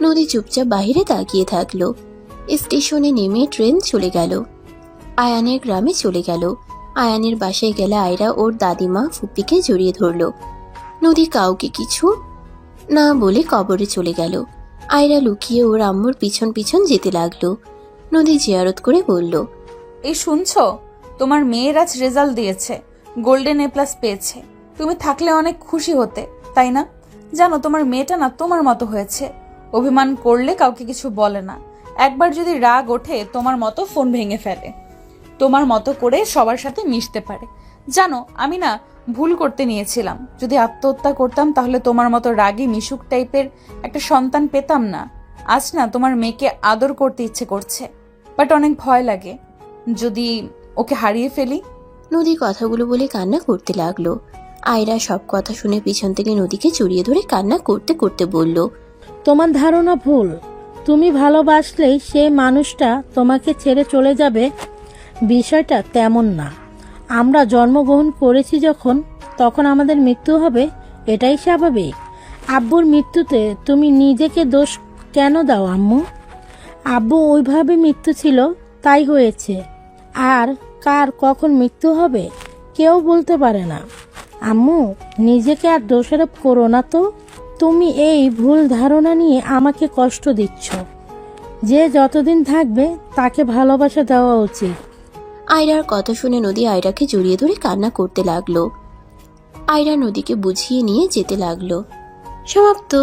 নদী চুপচাপ বাহিরে তাকিয়ে থাকলো। স্টেশনে নেমে ট্রেন চলে গেল, আয়ানের গ্রামে চলে গেল। আয়ানের বাসায় গেলে আয়রা ওর দাদিমা ফুপ্পিকে জড়িয়ে ধরলো। নদী কাউকে কিছু না বলে কবরে চলে গেল। আয়রা লুকিয়ে ওর আম্মুর পিছন পিছন যেতে লাগলো। নদী জিয়ারত করে বলল, এই শুনছো, তোমার মেয়ের আজ রেজাল্ট দিয়েছে, গোল্ডেন A+ পেয়েছে। তুমি থাকলে অনেক খুশি হতে, তাই না? জানো, তোমার মেয়েটা না তোমার মতো হয়েছে। অভিমান করলে কাউকে কিছু বলে না, একবার যদি রাগ ওঠে তোমার মতো ফোন ভেঙে ফেলে, তোমার মতো করে সবার সাথে মিশতে পারে। জানো, আমি না ভুল করতে নিয়েছিলাম। যদি আত্মহত্যা করতাম তাহলে তোমার মতো রাগী মিশুক টাইপের একটা সন্তান পেতাম না। আজ না তোমার মেয়েকে আদর করতে ইচ্ছে করছে, বাট অনেক ভয় লাগে যদি ওকে হারিয়ে ফেলি। নদী কথাগুলো বলে কান্না করতে লাগলো। আয়রা সব কথা শুনে পিছন থেকে নদীকে জড়িয়ে ধরে কান্না করতে করতে বলল, তোমার ধারণা ভুল। তুমি ভালোবাসলেই সেই মানুষটা তোমাকে ছেড়ে চলে যাবে, বিষয়টা তেমন না। আমরা জন্মগ্রহণ করেছি যখন, তখন আমাদের মৃত্যু হবে, এটাই স্বাভাবিক। আব্বুর মৃত্যুতে তুমি নিজেকে দোষ কেন দাও আম্মু? আব্বু ওইভাবে মৃত্যু ছিল, তাই হয়েছে। আর কার কখন মৃত্যু হবে কেউ বলতে পারে না। আম্মু, নিজেকে আর দোষারোপ করো না তো। তুমি এই ভুল ধারণা নিয়ে আমাকে কষ্ট দিচ্ছ। যে যতদিন থাকবে তাকে ভালোবাসা দেওয়া উচিত। আয়রার কথা শুনে নদী আয়রাকে জড়িয়ে ধরে কান্না করতে লাগলো। আয়রা নদীকে বুঝিয়ে নিয়ে যেতে লাগলো। সমাপ্ত।